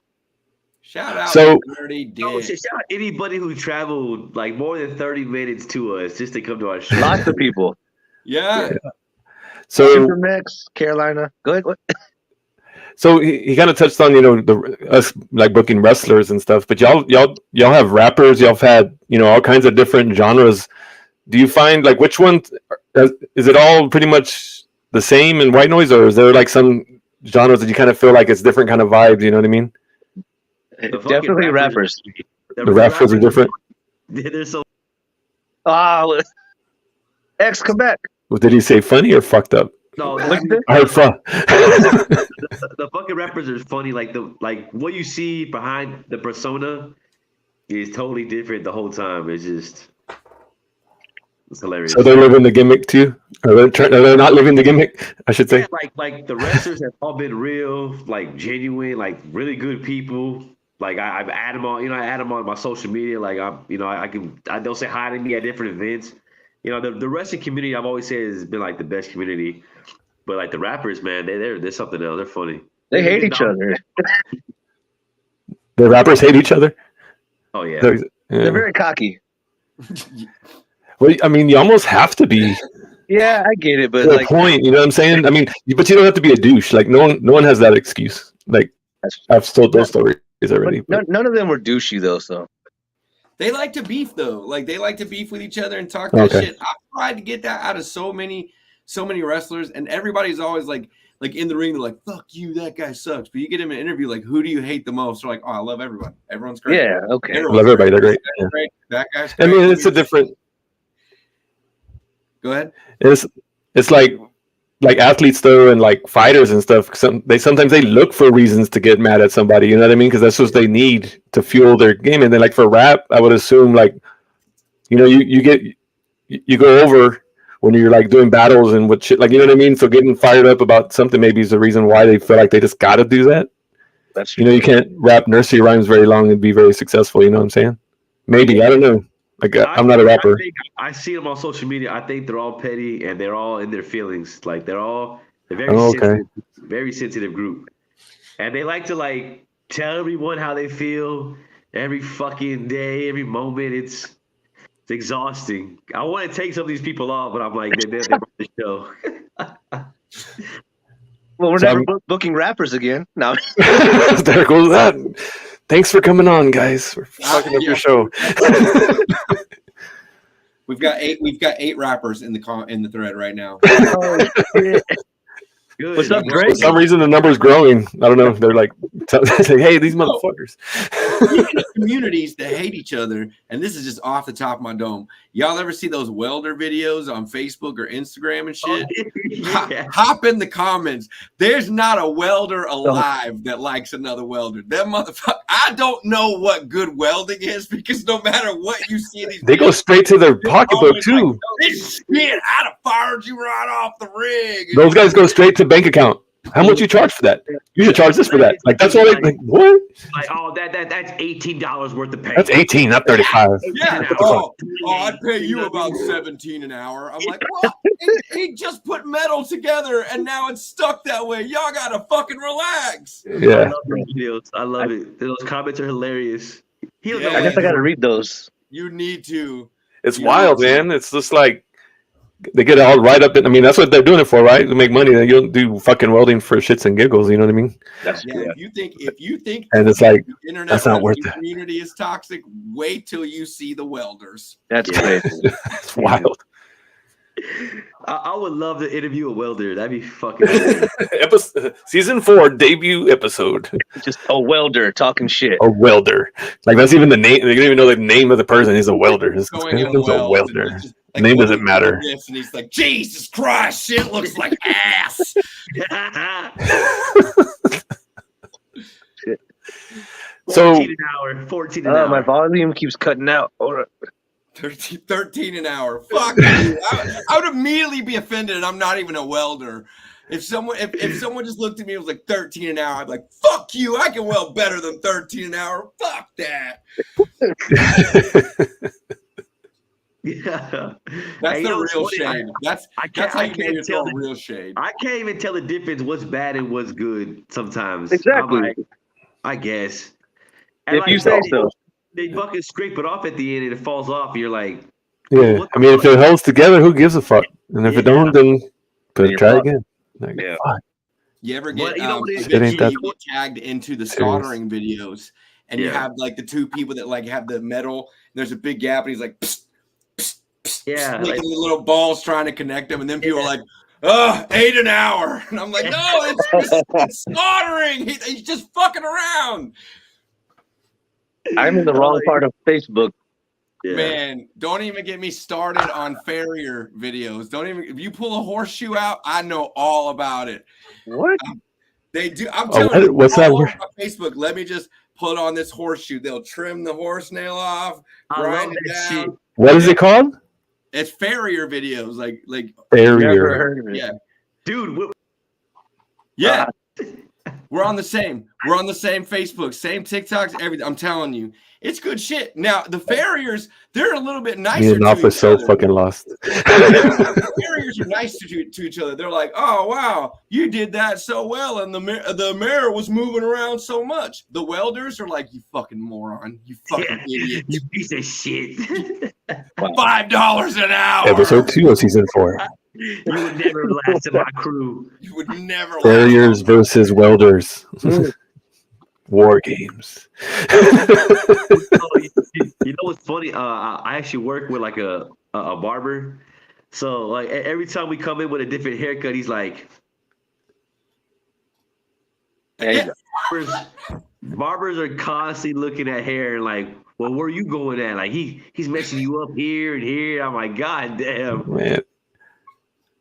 Shout out So- to Dirty Dick. Oh, shout out anybody who traveled like more than 30 minutes to us just to come to our show. Lots of people. Yeah. So Supermax, Carolina. Go ahead. What? So he kind of touched on us like booking wrestlers and stuff, but y'all have rappers, y'all have had all kinds of different genres. Do you find like which one is it all pretty much the same in White Noise, or is there like some genres that you kind of feel like it's different kind of vibes? You know what I mean? Definitely rappers. The rappers are different. They're so. Ex Quebec. Well, did he say funny or fucked up? No, What's this? I heard fun. the fucking rappers are funny. Like what you see behind the persona is totally different the whole time. It's hilarious. So they're living the gimmick too, or they're not living the gimmick, I should say. Yeah, like the wrestlers have all been real, like genuine, like really good people. Like I've added them on, I add them on my social media. Like they'll say hi to me at different events. The wrestling community I've always said has been like the best community. But like the rappers, man, they're something else. They're funny. They hate each other. The rappers hate each other. Oh yeah. They're very cocky. Well, I mean, you almost have to be Yeah, I get it, but to a like, point. You know what I'm saying? I mean, but you don't have to be a douche. Like no one has that excuse. Like I've told those stories already. none of them were douchey though. So They like to beef though. Like they like to beef with each other and talk that shit. I've tried to get that out of so many wrestlers, and everybody's always like in the ring, they're like, fuck you, that guy sucks. But you get him an interview, like, who do you hate the most? They're like, oh, I love everyone. Everyone's great. yeah, okay. I love everybody. They're great. That guy's great. That guy's I great. mean, it's a different. Go ahead. It's like athletes though, and like fighters and stuff. Sometimes they look for reasons to get mad at somebody. You know what I mean? Because that's what they need to fuel their game. And then like for rap, I would assume like, you go over when you're like doing battles and what shit, like, you know what I mean? So getting fired up about something maybe is the reason why they feel like they just got to do that. That's true. You can't rap nursery rhymes very long and be very successful. You know what I'm saying? Maybe, I don't know. Like I'm not a rapper. I see them on social media. I think they're all petty and they're all in their feelings. Like they're very sensitive, very sensitive group, and they like to like tell everyone how they feel every fucking day, every moment. It's exhausting. I want to take some of these people off, but I'm like, they're on the show. Well, we're So never I'm- booking rappers again. No. There goes that. Thanks for coming on, guys. We're fucking up your show. We've got 8 rappers in the thread right now. Oh, shit. Good. What's up, For Drake? some reason, the number's growing. I don't know. They're like, hey, these motherfuckers. Speaking of communities that hate each other, and this is just off the top of my dome. Y'all ever see those welder videos on Facebook or Instagram and shit? Yeah. Hop in the comments. There's not a welder alive that likes another welder. That motherfucker. I don't know what good welding is because no matter what you see in these They go straight to their pocketbook, too. Like, this shit, I'd have fired you right off the rig. Those guys go straight to bank account. How much you charge for that? You should charge this for that. Like, that's all they like, what? Like, oh, that's $18 worth of pay. That's 18, not 35. Yeah. Oh, I'd pay you about 17 an hour. I'm like, well, he just put metal together and now it's stuck that way. Y'all gotta fucking relax. I Yeah. love those videos. I love it. Those comments are hilarious. He don't know Yeah. I what guess I got to read those. You need to. It's Yeah. wild, man. It's just like they get all right up in. I mean, that's what they're doing it for, right? To make money. You don't do fucking welding for shits and giggles. You know what I mean? That's Yeah, if you think And it's like, the internet that's not worth wrestling it. community is toxic, wait till you see the welders. That's Yeah. crazy. it's wild. I would love to interview a welder. That'd be fucking amazing. Season 4 debut episode. Just a welder talking shit. A welder. Like that's even the name. They don't even know the name of the person. He's a welder. It's Going in a welds, welder. and just, like, Name what doesn't is matter. this? And he's like, Jesus Christ, shit looks like ass. So 14 an hour. 14 an Oh, hour. my volume keeps cutting out. Hold on. 13 an hour. Fuck you. I would immediately be offended, and I'm not even a welder. If someone just looked at me and was like 13 an hour, I'd be like, fuck you. I can weld better than 13 an hour. Fuck that. Yeah. That's Hey, the what's real funny? shade. That's I how you know can't you're tell throwing real shade. I can't even tell the difference what's bad and what's good sometimes. Exactly. I'm like, I guess. And If you say so. They fucking scrape it off at the end and it falls off. And you're like, yeah, I mean, if it holds together, who gives a fuck? And if it don't, then try fucked. again. Like, Yeah. fuck. You ever But get, you know what it is? It ain't that you get tagged into the serious. soldering videos, and you Yeah. have like the two people that like have the metal, and there's a big gap, and he's like, psst, psst, psst, Yeah, making like- the little balls trying to connect them, and then people are like, oh, 8 an hour. And I'm like, no, it's soldering. He's just fucking around. I'm in the wrong part of Facebook. yeah. Man, don't even get me started on farrier videos. If you pull a horseshoe out, I know all about it. What? They do. I'm Oh, telling you, what's that all word? over my Facebook. Let me just put on this horseshoe. They'll trim the horse nail off, I love grind it that down. shit. What is it called? It's farrier videos, like Never Barrier. heard of it. yeah, Dude, yeah. We're on the same Facebook, same TikToks, everything. I'm telling you, it's good shit. Now the farriers, they're a little bit Me nicer and to Alpha each so other. fucking lost. The farriers are nice to each other. They're like, oh wow, you did that so well, and the mirror was moving around so much. The welders are like, you fucking moron, you fucking idiot. you piece of shit. $5 an hour. Episode 2 of season 4. You would never last in my crew. You would never. Barriers versus welders. War games. Oh, you know what's funny? I actually work with like a barber. So like every time we come in with a different haircut, he's like, There you go. barbers are constantly looking at hair and like, well, where are you going at? Like he's messing you up here and here. I'm like, God damn. Man.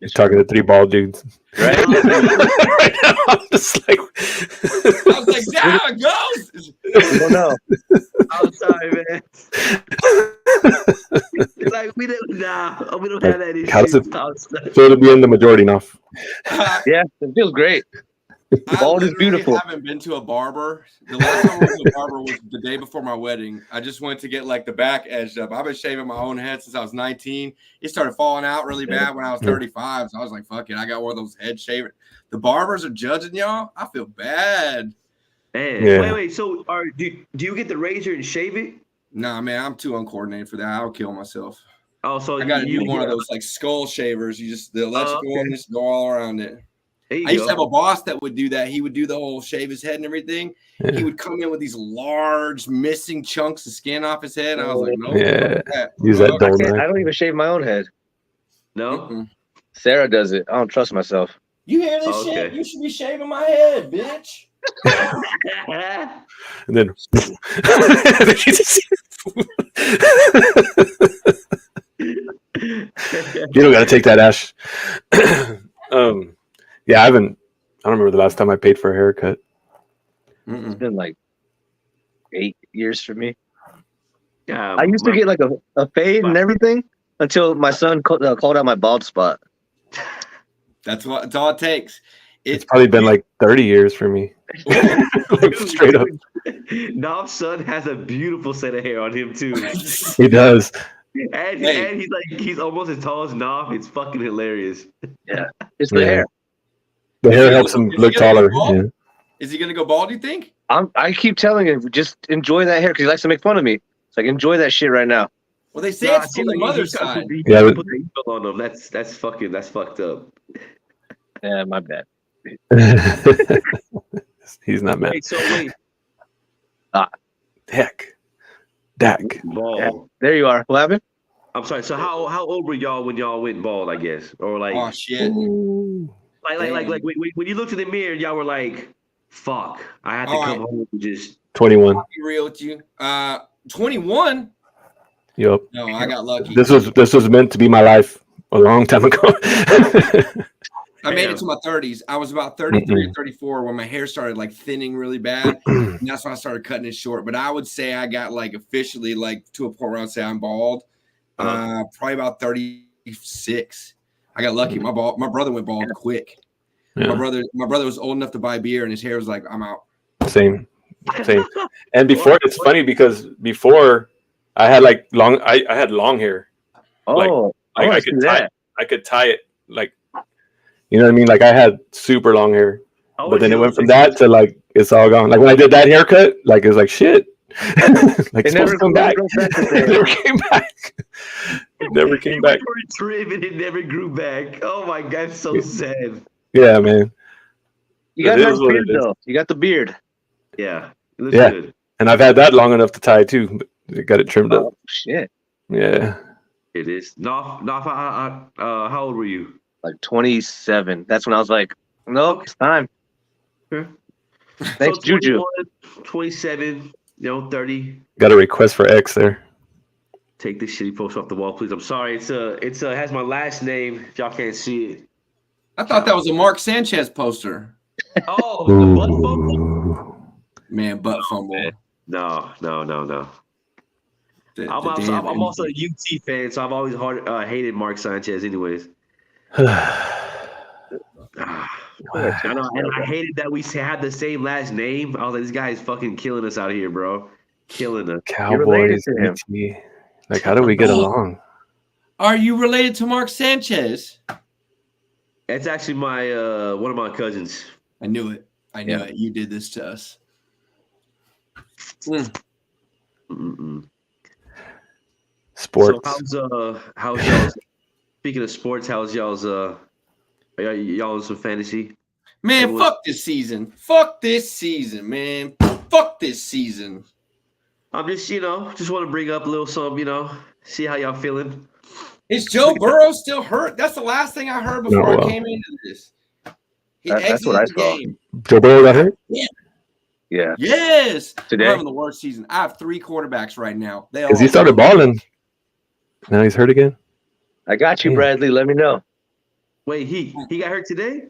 You're talking to 3 bald dudes. Right? Right now, I'm just like, I was like, that's how it goes. I don't know. I'm sorry, man. Like we don't have that issue. How does it I'm sorry. feel to be in the majority now? Yeah, it feels great. Bald is literally beautiful. haven't been to a barber. The last time I went to a barber was the day before my wedding. I just went to get like the back edged up. I've been shaving my own head since I was 19. It started falling out really bad when I was 35. So I was like, fuck it. I got one of those head shavers. The barbers are judging y'all. I feel bad. Man, Yeah. wait. So, do you get the razor and shave it? Nah, man, I'm too uncoordinated for that. I'll kill myself. Oh, so I got to you do one of those like skull shavers. You just, the electrical one, just go all around it. I used to have a boss that would do that. He would do the whole shave his head and everything. Yeah. He would come in with these large missing chunks of skin off his head. And I was like, no. Use that dull I knife. don't even shave my own head. No. Mm-mm. Sarah does it. I don't trust myself. You hear this shit? You should be shaving my head, bitch. And then you don't got to take that, Ash. Yeah, I don't remember the last time I paid for a haircut. It's been like 8 years for me. Yeah, I used to get like a fade and everything until my son called out my bald spot. That's all it takes. It's probably been like 30 years for me. Straight up. Nov's son has a beautiful set of hair on him too. He does. And he's almost as tall as Nov. It's fucking hilarious. Yeah, it's the hair. The hair helps him look taller. Yeah. Is he gonna go bald? Do you think? I keep telling him just enjoy that hair because he likes to make fun of me. It's like enjoy that shit right now. Well, they say it's from the mother's side. Yeah, put the ego on him. That's fucked up. Yeah, my bad. He's not mad. Wait. Heck. Dak. Bald. Yeah, there you are. What happened? I'm sorry. So how old were y'all when y'all went bald? I guess, or like, oh shit. Like when you looked in the mirror, y'all were like, "Fuck, I have to come home and just." 21. I'll be real with you. 21. Yep. No, I got lucky. This was meant to be my life a long time ago. I made it to my 30s. I was about 33 or 34 when my hair started like thinning really bad. And that's when I started cutting it short. But I would say I got like officially like to a point where I'd say I'm bald. Probably about 36. I got lucky. My brother went bald quick. Yeah. My brother was old enough to buy beer and his hair was like, I'm out. Same. And before, it's funny because before I had like I had long hair. Oh, like, I could tie it like, you know what I mean? Like I had super long hair, but then it went from that to like, it's all gone. Like when I did that haircut, like it was like shit. Like it never came back. It never came back. It never came back. It never grew back. Oh my God, so sad. Yeah, man. You got that beard though. You got the beard. Yeah. It looks good. And I've had that long enough to tie too, but got it trimmed up. Shit. Yeah. It is. Nof, how old were you? Like 27. That's when I was like, nope, it's time. Okay. Thanks, so Juju. 27, 30. Got a request for X there. Take this shitty post off the wall, please. I'm sorry. It has my last name. Y'all can't see it. I thought that was a Mark Sanchez poster. Oh, the butt fumble? Man, butt fumble. No. I'm also a UT fan, so I've always hated Mark Sanchez anyways. I know, and I hated that we had the same last name. I was like, this guy is fucking killing us out here, bro. Killing us. Cowboys. Like, how do we get along? Are you related to Mark Sanchez? It's actually my one of my cousins. I knew it. I knew it. You did this to us. Sports. So how's y'all's speaking of sports, how's y'all's are y'all in some fantasy? Man, fuck this season. Fuck this season, man. Fuck this season. I'm just, just want to bring up a little something, see how y'all feeling. Is Joe Burrow still hurt? That's the last thing I heard before I came into this. That's what I saw. Joe Burrow got hurt? Yeah. Yes. Today? We're having the worst season. I have 3 quarterbacks right now. Because he started balling. Now he's hurt again. I got you, Bradley. Let me know. Wait, he got hurt today?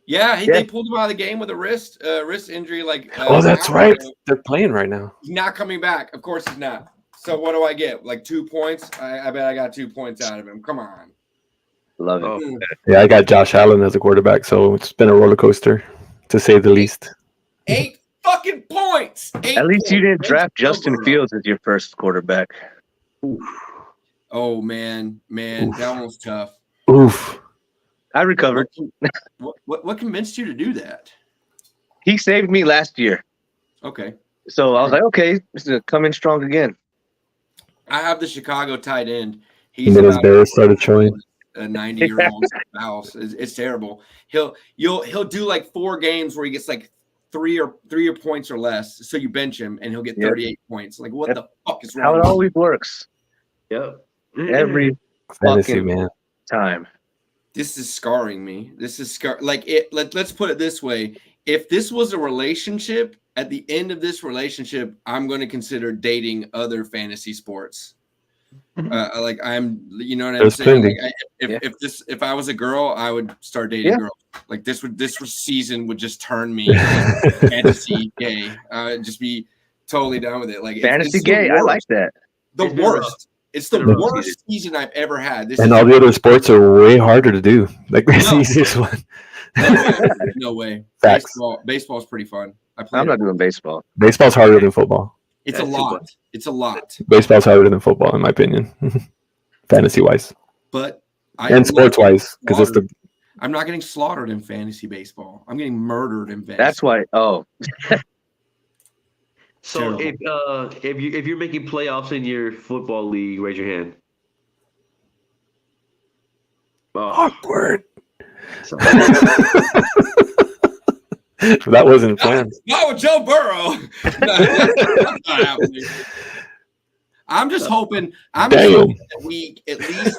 Yeah, they pulled him out of the game with a wrist injury. That's right. They're playing right now. He's not coming back. Of course he's not. So what do I get? Like 2 points? I bet I got 2 points out of him. Come on. Love it. Yeah, I got Josh Allen as a quarterback, so it's been a roller coaster, to say the least. 8 fucking points. At least you didn't draft Justin Fields as your first quarterback. Oof. Oh, man. Oof. That one was tough. Oof. I recovered. What convinced you to do that? He saved me last year. Okay. So I was like, okay, this is coming strong again. I have the Chicago tight end. And then his Bears started showing. a 90-year-old spouse. It's terrible. He'll do like 4 games where he gets like 3 points or less. So you bench him and he'll get 38 points. Like what the fuck is wrong? How it always works. Yep. Every Fantasy, fucking man. time. This is scarring me. This is let's put it this way. If this was a relationship, at the end of this relationship, I'm going to consider dating other fantasy sports. Like I'm, you know what I'm saying? Like if I was a girl, I would start dating girls. Like this season would just turn me fantasy gay. I'd just be totally done with it. Like fantasy gay, I like that. The worst. It's the worst season I've ever had. And all the other sports are way harder to do. Like this easiest one. No way. Facts. Baseball's pretty fun. I'm not doing baseball. Baseball's harder than football. It's a lot. It's a lot. Baseball's harder than football, in my opinion, fantasy wise. But sports wise, because it's I'm not getting slaughtered in fantasy baseball. I'm getting murdered in fantasy. That's why. Oh. So if you're making playoffs in your football league, raise your hand. Awkward. That wasn't planned. Not with Joe Burrow. That's not happening. I'm just hoping that we at least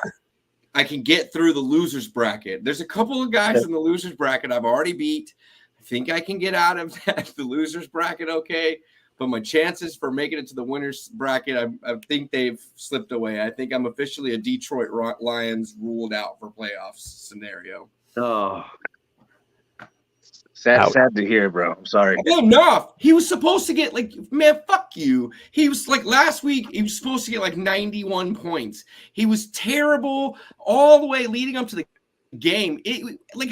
I can get through the losers bracket. There's a couple of guys in the losers bracket I've already beat. I think I can get out of the losers bracket okay, but my chances for making it to the winners bracket, I think they've slipped away. I think I'm officially a Detroit Lions ruled out for playoffs scenario. Oh. Sad to hear, bro. I'm sorry. Enough. He was supposed to get man, fuck you. He was last week, he was supposed to get 91 points. He was terrible all the way leading up to the game.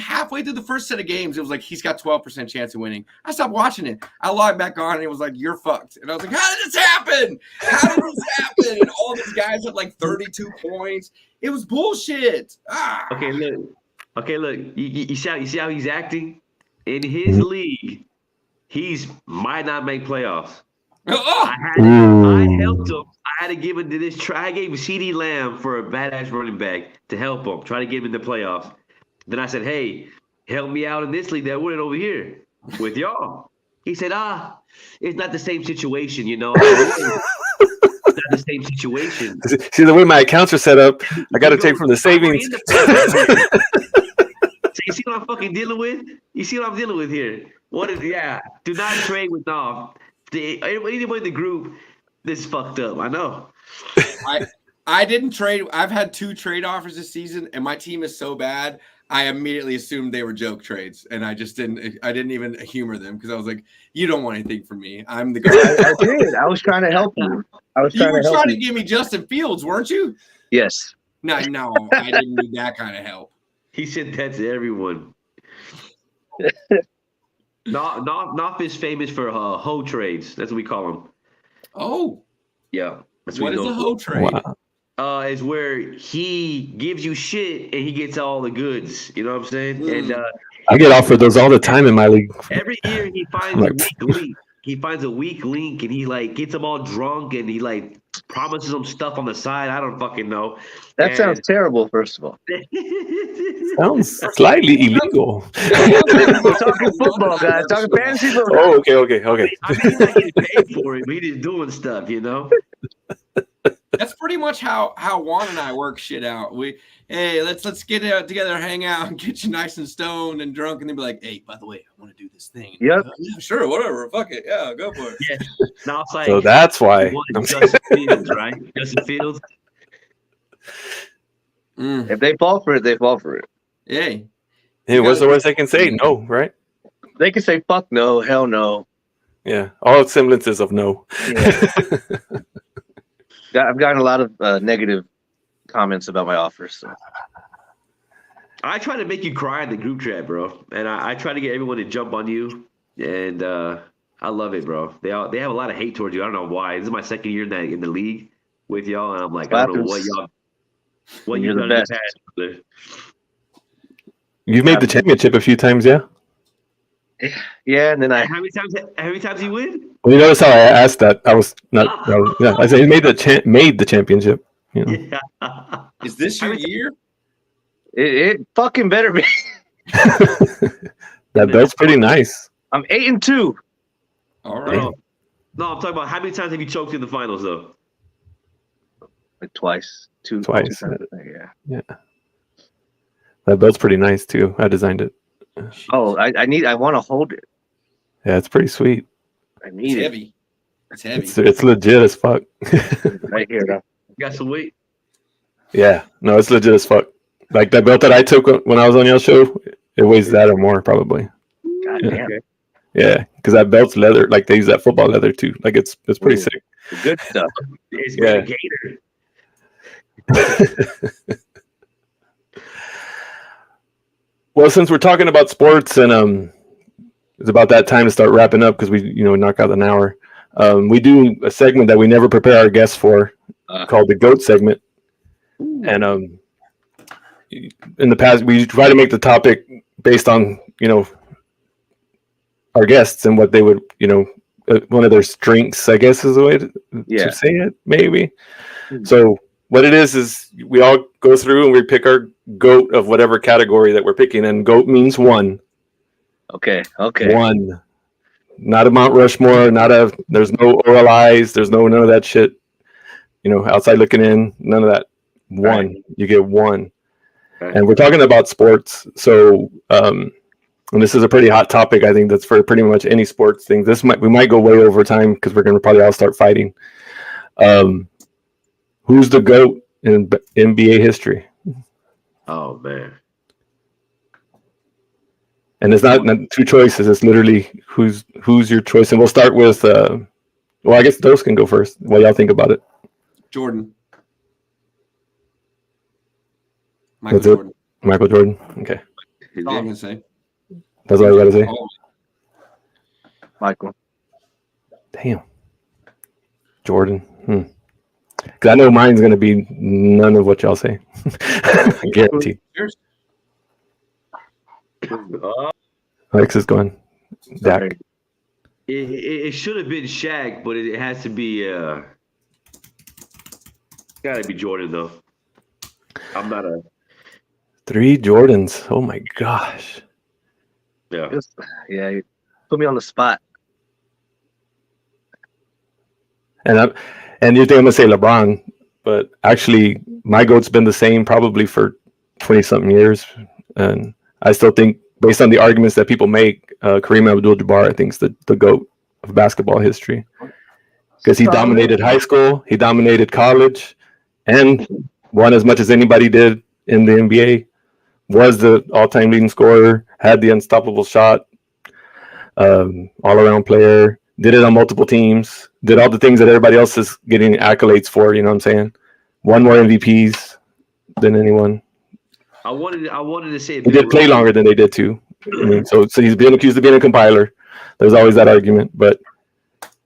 Halfway through the first set of games, it was he's got 12% chance of winning. I stopped watching it. I logged back on and it was you're fucked. And I was like, how did this happen? How did this happen? And all these guys had 32 points. It was bullshit. Okay, look. You see how he's acting? In his league, he's might not make playoffs. I helped him. I had to give him to this try. I gave CeeDee Lamb for a badass running back to help him, try to get him in the playoffs. Then I said, hey, help me out in this league that went over here with y'all. He said, it's not the same situation, you know. It's not the same situation. See, the way my accounts are set up, I got to take from the savings. You see what I'm fucking dealing with? You see what I'm dealing with here? Do not trade with Nov. Anybody in the group, this is fucked up. I know. I didn't trade. I've had 2 trade offers this season, and my team is so bad, I immediately assumed they were joke trades, and I didn't even humor them because I was like, you don't want anything from me. I'm the guy. I did. I was trying to help you. You were trying to give me Justin Fields, weren't you? Yes. No, I didn't need that kind of help. He said that to everyone. Knopf is famous for hoe trades. That's what we call them. Oh. Yeah. That's what is a hoe trade? Wow. Is where he gives you shit and he gets all the goods. You know what I'm saying? And I get offered those all the time in my league. Every year he finds a weak link. He finds a weak link and he gets them all drunk and he promises them stuff on the side. I don't fucking know. That sounds terrible, first of all. Sounds slightly illegal. We're talking football, guys. Talking fantasy football. Oh, okay. I mean, he's not getting paid for it, but he's just doing stuff, you know? That's pretty much how Juan and I work shit out. Let's get out together, hang out, and get you nice and stoned and drunk, and then be like, hey, by the way, I want to do this thing. Yep. Yeah, sure, whatever. Fuck it. Yeah, go for it. Yeah. Now it's so that's why. Justin Fields, right? Justin Fields. If they fall for it, they fall for it. Hey, what's the worst they can say? No, right? They can say fuck no, hell no. Yeah, all semblances of no. Yeah. I've gotten a lot of negative comments about my offers. So. I try to make you cry in the group chat, bro, and I try to get everyone to jump on you, and I love it, bro. They have a lot of hate towards you. I don't know why. This is my second year in the league with y'all, and I'm like, I don't know what you're the best. You've made the championship a few times, yeah. Yeah, and then how many times you win? Well, you notice how I asked that. I was not. I said he made the championship. You know? Is this your year? It fucking better be. That belt's pretty nice. I'm 8-2. All right. No, I'm talking about how many times have you choked in the finals though? Like twice. Two Twice. times, yeah. That belt's pretty nice too. I designed it. Oh, I want to hold it. Yeah, it's pretty sweet. I It's need it heavy. It's heavy. It's legit as fuck. right here. Though. You got some weight. Yeah, no, it's legit as fuck. Like that belt that I took when I was on your show, it weighs that or more probably. God Yeah. damn. Yeah, because that belt's leather. Like they use that football leather too. Like it's pretty Ooh. sick. The good stuff. It's Yeah. gator. Well, since we're talking about sports and it's about that time to start wrapping up because we knock out an hour. We do a segment that we never prepare our guests for called the GOAT segment. And in the past, we try to make the topic based on our guests and what they would one of their strengths, I guess, is the way to say it, maybe. So what it is we all go through and we pick our GOAT of whatever category that we're picking, and GOAT means one. Okay. One. Not a Mount Rushmore, there's no oral eyes, there's none of that shit. Outside looking in, none of that. One. Right. You get one. Right. And we're talking about sports. So and this is a pretty hot topic, I think, that's for pretty much any sports thing. We might go way over time because we're gonna probably all start fighting. Who's the GOAT in NBA history? Oh man. And it's not two choices. It's literally who's your choice. And we'll start with, I guess those can go first while y'all think about it. Jordan. Michael Jordan. Michael Jordan. Okay. That's all I'm going to say. That's all I got to say. Michael. Damn. Jordan. Because I know mine's going to be none of what y'all say. Guaranteed. Cheers. Alex is going. Dak. It should have been Shaq, but it has to be. Gotta be Jordan though. I'm not a 3 Jordans. Oh my gosh. Yeah. You put me on the spot. And you think I'm gonna say LeBron, but actually my GOAT's been the same probably for 20 something years, and I still think, based on the arguments that people make, Kareem Abdul-Jabbar, I think, is the GOAT of basketball history. Because he dominated high school, he dominated college, and won as much as anybody did in the NBA. Was the all-time leading scorer, had the unstoppable shot, all-around player, did it on multiple teams, did all the things that everybody else is getting accolades for, you know what I'm saying? Won more MVPs than anyone. I wanted to say he did play longer than they did too. I mean, so he's been accused of being a compiler. There's always that argument, but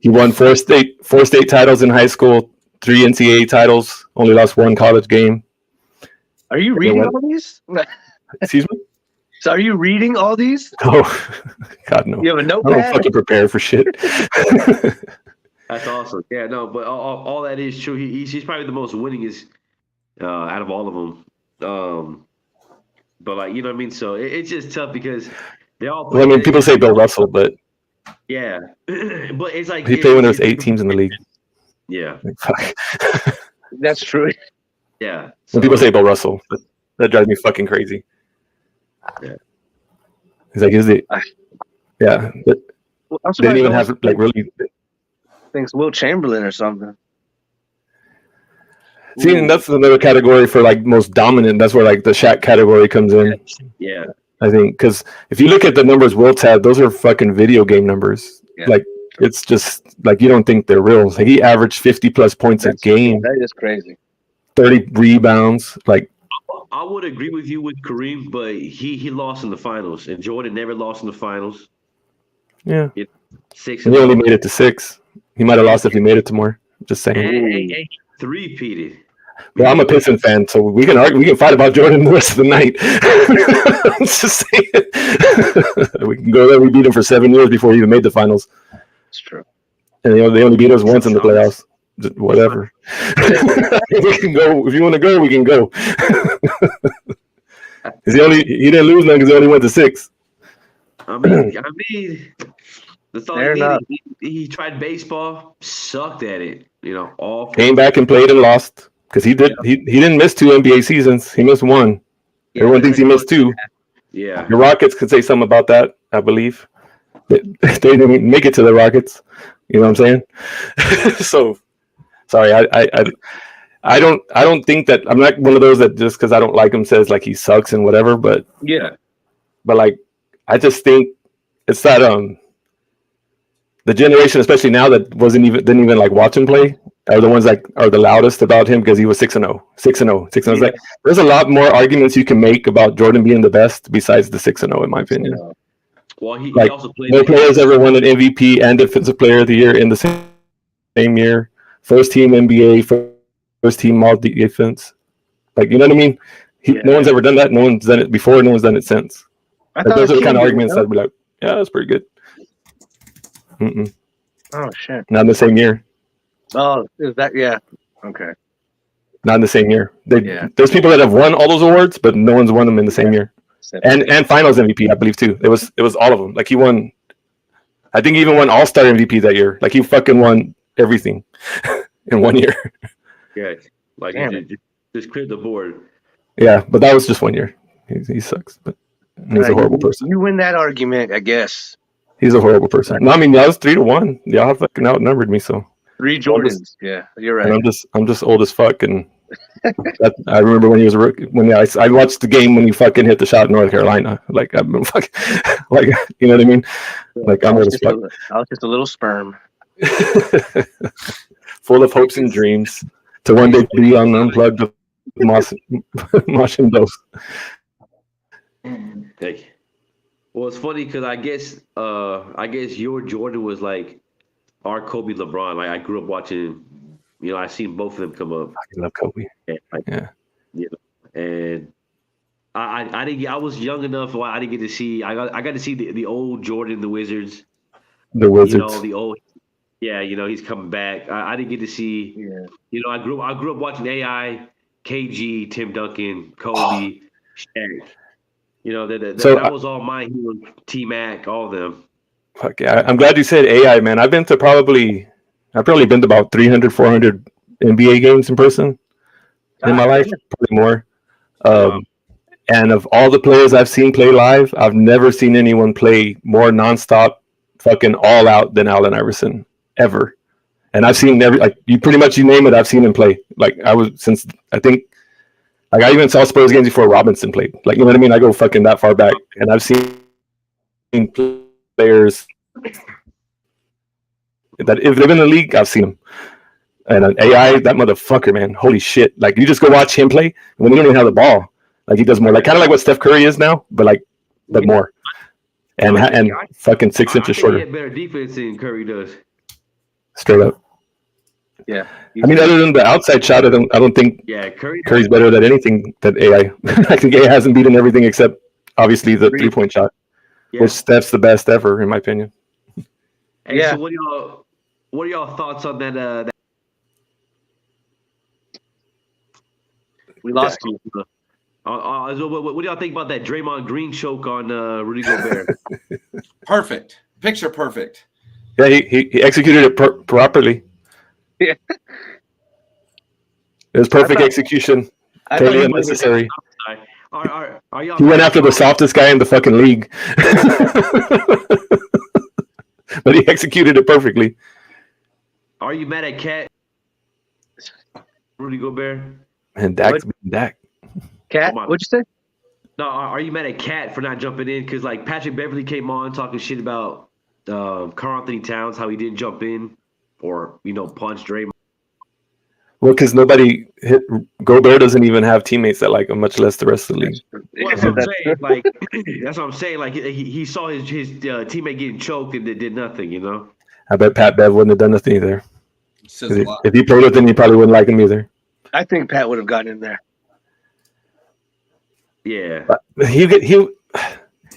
he won 4 state titles in high school, 3 NCAA titles, only lost 1 college game. Are you reading all these? Excuse me? So are you reading all these? Oh, God, no. You have a notepad? I don't fucking prepare for shit. That's awesome. Yeah, no, but all that is true. He's probably the most winningest out of all of them. But like, you know what I mean? So it's just tough because they all play. Well, I mean, people say Bill Russell, but yeah. But it's like he played when there's 8 teams in the league. Yeah. That's true. Yeah. When people say Bill Russell, that drives me fucking crazy. Yeah. He's like, is it? Yeah. But they didn't even have like really. Thinks Will Chamberlain or something. See, and that's another category for like most dominant. That's where like the Shaq category comes in. Yeah. I think because if you look at the numbers Wilt had, those are fucking video game numbers. Yeah. Like it's just like you don't think they're real. Like he averaged 50+ points a game. That is crazy. 30 rebounds. Like I would agree with you with Kareem, but he lost in the finals, and Jordan never lost in the finals. Yeah. 6. And he only made it to 6. He might have lost if he made it to more. Just saying. Hey, 3-peated. Well, I'm a Pistons fan, so we can argue, we can fight about Jordan the rest of the night. I'm just saying. We can go there. We beat him for 7 years before he even made the finals. It's true. And they only beat us once in the playoffs. Just whatever. We can go. If you want to go, we can go. He didn't lose none because he only went to 6. I mean, that's all Fair he enough. did. He tried baseball, sucked at it. All Came back and played and lost because he did. He didn't miss 2 NBA seasons. He missed 1. Yeah, Everyone thinks he missed 2. Yeah. The Rockets could say something about that, I believe. They didn't make it to the Rockets. You know what I'm saying? So, sorry, I don't think that I'm not one of those that just because I don't like him says like he sucks and whatever. But like I just think it's that the generation, especially now that didn't even like watch him play, are the ones that are the loudest about him because he was 6-0. It's like there's a lot more arguments you can make about Jordan being the best besides the 6-0, in my opinion. Well, he Like, also played. no players ever won an MVP and Defensive Player of the Year in the same year. First team NBA, first team all defense. Like, you know what I mean? No one's ever done that. No one's done it before. No one's done it since. Like, those are the kind of arguments I'd be like, yeah, that's pretty good. Mm-mm. Oh shit! Not in the same year. Oh, is that Okay. Not in the same year. There's people that have won all those awards, but no one's won them in the same year. And Finals MVP, I believe too. It was all of them. Like he won. I think he even won All-Star MVP that year. Like he fucking won everything in 1 year. Yeah, like just cleared the board. Yeah, but that was just 1 year. He sucks, but he's a horrible person. You win that argument, I guess. He's a horrible person. No, I mean, y'all was 3-1. Y'all fucking outnumbered me, so 3 Jordans. Yeah, you're right. And I'm just old as fuck, and I remember when he was a rookie. When I watched the game when he fucking hit the shot in North Carolina. Like I've been fucking, like you know what I mean? Like I'm old as fuck. I was just a little sperm, full of hopes and dreams to one day be on Unplugged with Mosh and Dose. Hey. Well, it's funny because I guess your Jordan was like our Kobe LeBron. Like I grew up watching, I seen both of them come up. I love Kobe. And, and I didn't. I was young enough. I didn't get to see. I got to see the old Jordan, the Wizards. The Wizards. The old. Yeah, he's coming back. I didn't get to see. Yeah. I grew up watching AI, KG, Tim Duncan, Kobe, Shaq. That was all my heroes, T-Mac, all of them. Fuck yeah. I'm glad you said AI, man. I've probably been to about 300, 400 NBA games in person in my life, probably more. And of all the players I've seen play live, I've never seen anyone play more nonstop, fucking all out than Allen Iverson, ever. And I've seen you name it, I've seen him play. Like I even saw Spurs games before Robinson played. Like, you know what I mean? I go fucking that far back. And I've seen players that if they're in the league, I've seen them. And an AI, that motherfucker, man. Holy shit. Like, you just go watch him play when he don't even have the ball. Like, he does more. Like, kind of like what Steph Curry is now, but more. And fucking 6 inches shorter. He had better defense than Curry does. Straight up. Yeah. I mean, other than the outside shot, I don't think Curry's better than anything that AI. I think AI hasn't beaten everything except obviously the 3-point shot, which Steph's the best ever in my opinion. Hey, so what are y'all thoughts on that? We lost you. What do y'all think about that Draymond Green choke on Rudy Gobert? Perfect. Picture perfect. Yeah, he executed it properly. Yeah. It was perfect execution. Totally unnecessary. Are y'all he went after the softest guy in the fucking league. But he executed it perfectly. Are you mad at Cat? Rudy Gobert? And Dak's Dak. Cat? What'd you say? No, are you mad at Cat for not jumping in? Because like Patrick Beverly came on talking shit about Karl Anthony Towns, how he didn't jump in or punch Draymond. Well, because nobody hit Gobert doesn't even have teammates that like him, much less the rest of the league. Well, that's what I'm saying. Like that's what I'm saying. Like he saw his teammate getting choked and did nothing. I bet Pat Bev wouldn't have done nothing either. If he played with him, he probably wouldn't like him either. I think Pat would have gotten in there. Yeah, but he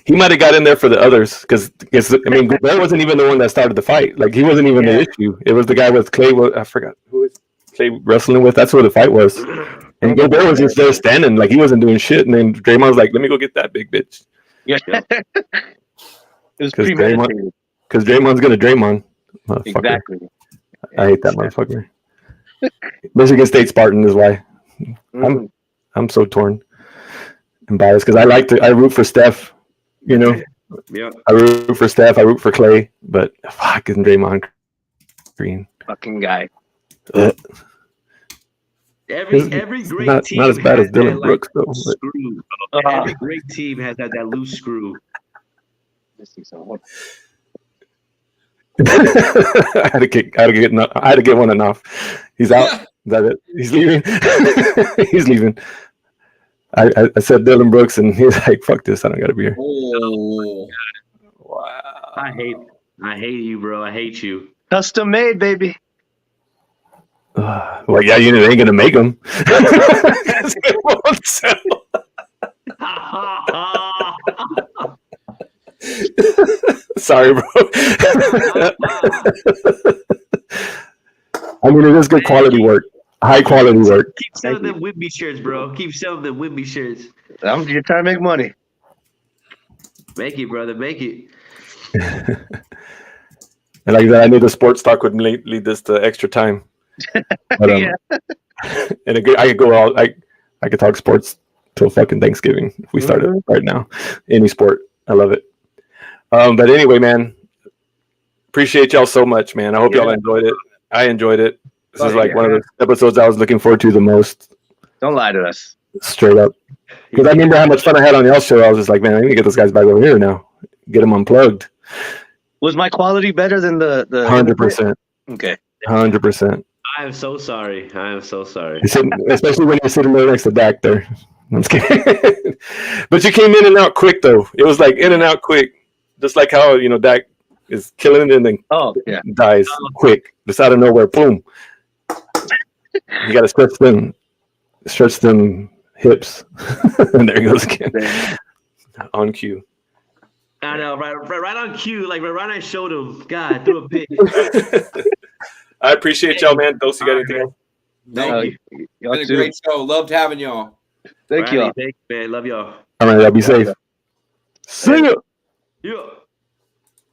might have got in there for the others because Gobert wasn't even the one that started the fight. Like he wasn't even the issue. It was the guy with Clay. I forgot who was Clay wrestling with. That's where the fight was, And Gobert was just there standing, like he wasn't doing shit. And then Draymond was like, "Let me go get that big bitch." Yeah. It was premeditated. Because Draymond's gonna Draymond. Exactly. I hate that motherfucker. Michigan State Spartan is why. I'm so torn and biased because I root for Steph. You know. Yeah. I root for Steph. I root for Clay, but fucking Draymond Green. Fucking guy. Every great team not as bad as Dylan Brooks though. Screw. Every great team has that loose screw. I had to get one enough. He's out. Is that it? He's leaving. He's leaving. I said Dylan Brooks, and he's like, "Fuck this! I don't gotta be here." Oh, wow! I hate you, bro. I hate you. Custom made, baby. Well, yeah, you ain't gonna make them. Sorry, bro. I mean, it is good quality work. High quality work. Keep selling them Whitby shirts, bro. Keep selling them Whitby shirts. You're trying to make money. Make it, brother. Make it. And like that, I knew the sports talk would lead this to extra time. But, Yeah. And I could go out. I could talk sports till fucking Thanksgiving if we started right now. Any sport, I love it. But anyway, man, appreciate y'all so much, man. I hope y'all enjoyed it. I enjoyed it. This is like one of the episodes I was looking forward to the most. Don't lie to us. Straight up. Because I remember how much fun I had on y'all's show. I was just like, man, I need to get those guys back over here now. Get them unplugged. Was my quality better than the 100%. Okay. 100%. I am so sorry. Especially when you're sitting there next to Dak there. I'm just kidding. But you came in and out quick, though. It was like in and out quick. Just like how, Dak is killing it and then dies quick. Just out of nowhere. Boom. You got to stretch them hips. And there he goes again. On cue. I know, right on cue. Like, right I showed him. God, threw a pick. I appreciate y'all, man. Those you got anything else? Thank you. Been a great show. Loved having y'all. Thank you. Thank you, man. Love y'all. All right, y'all be safe. See ya. Yeah.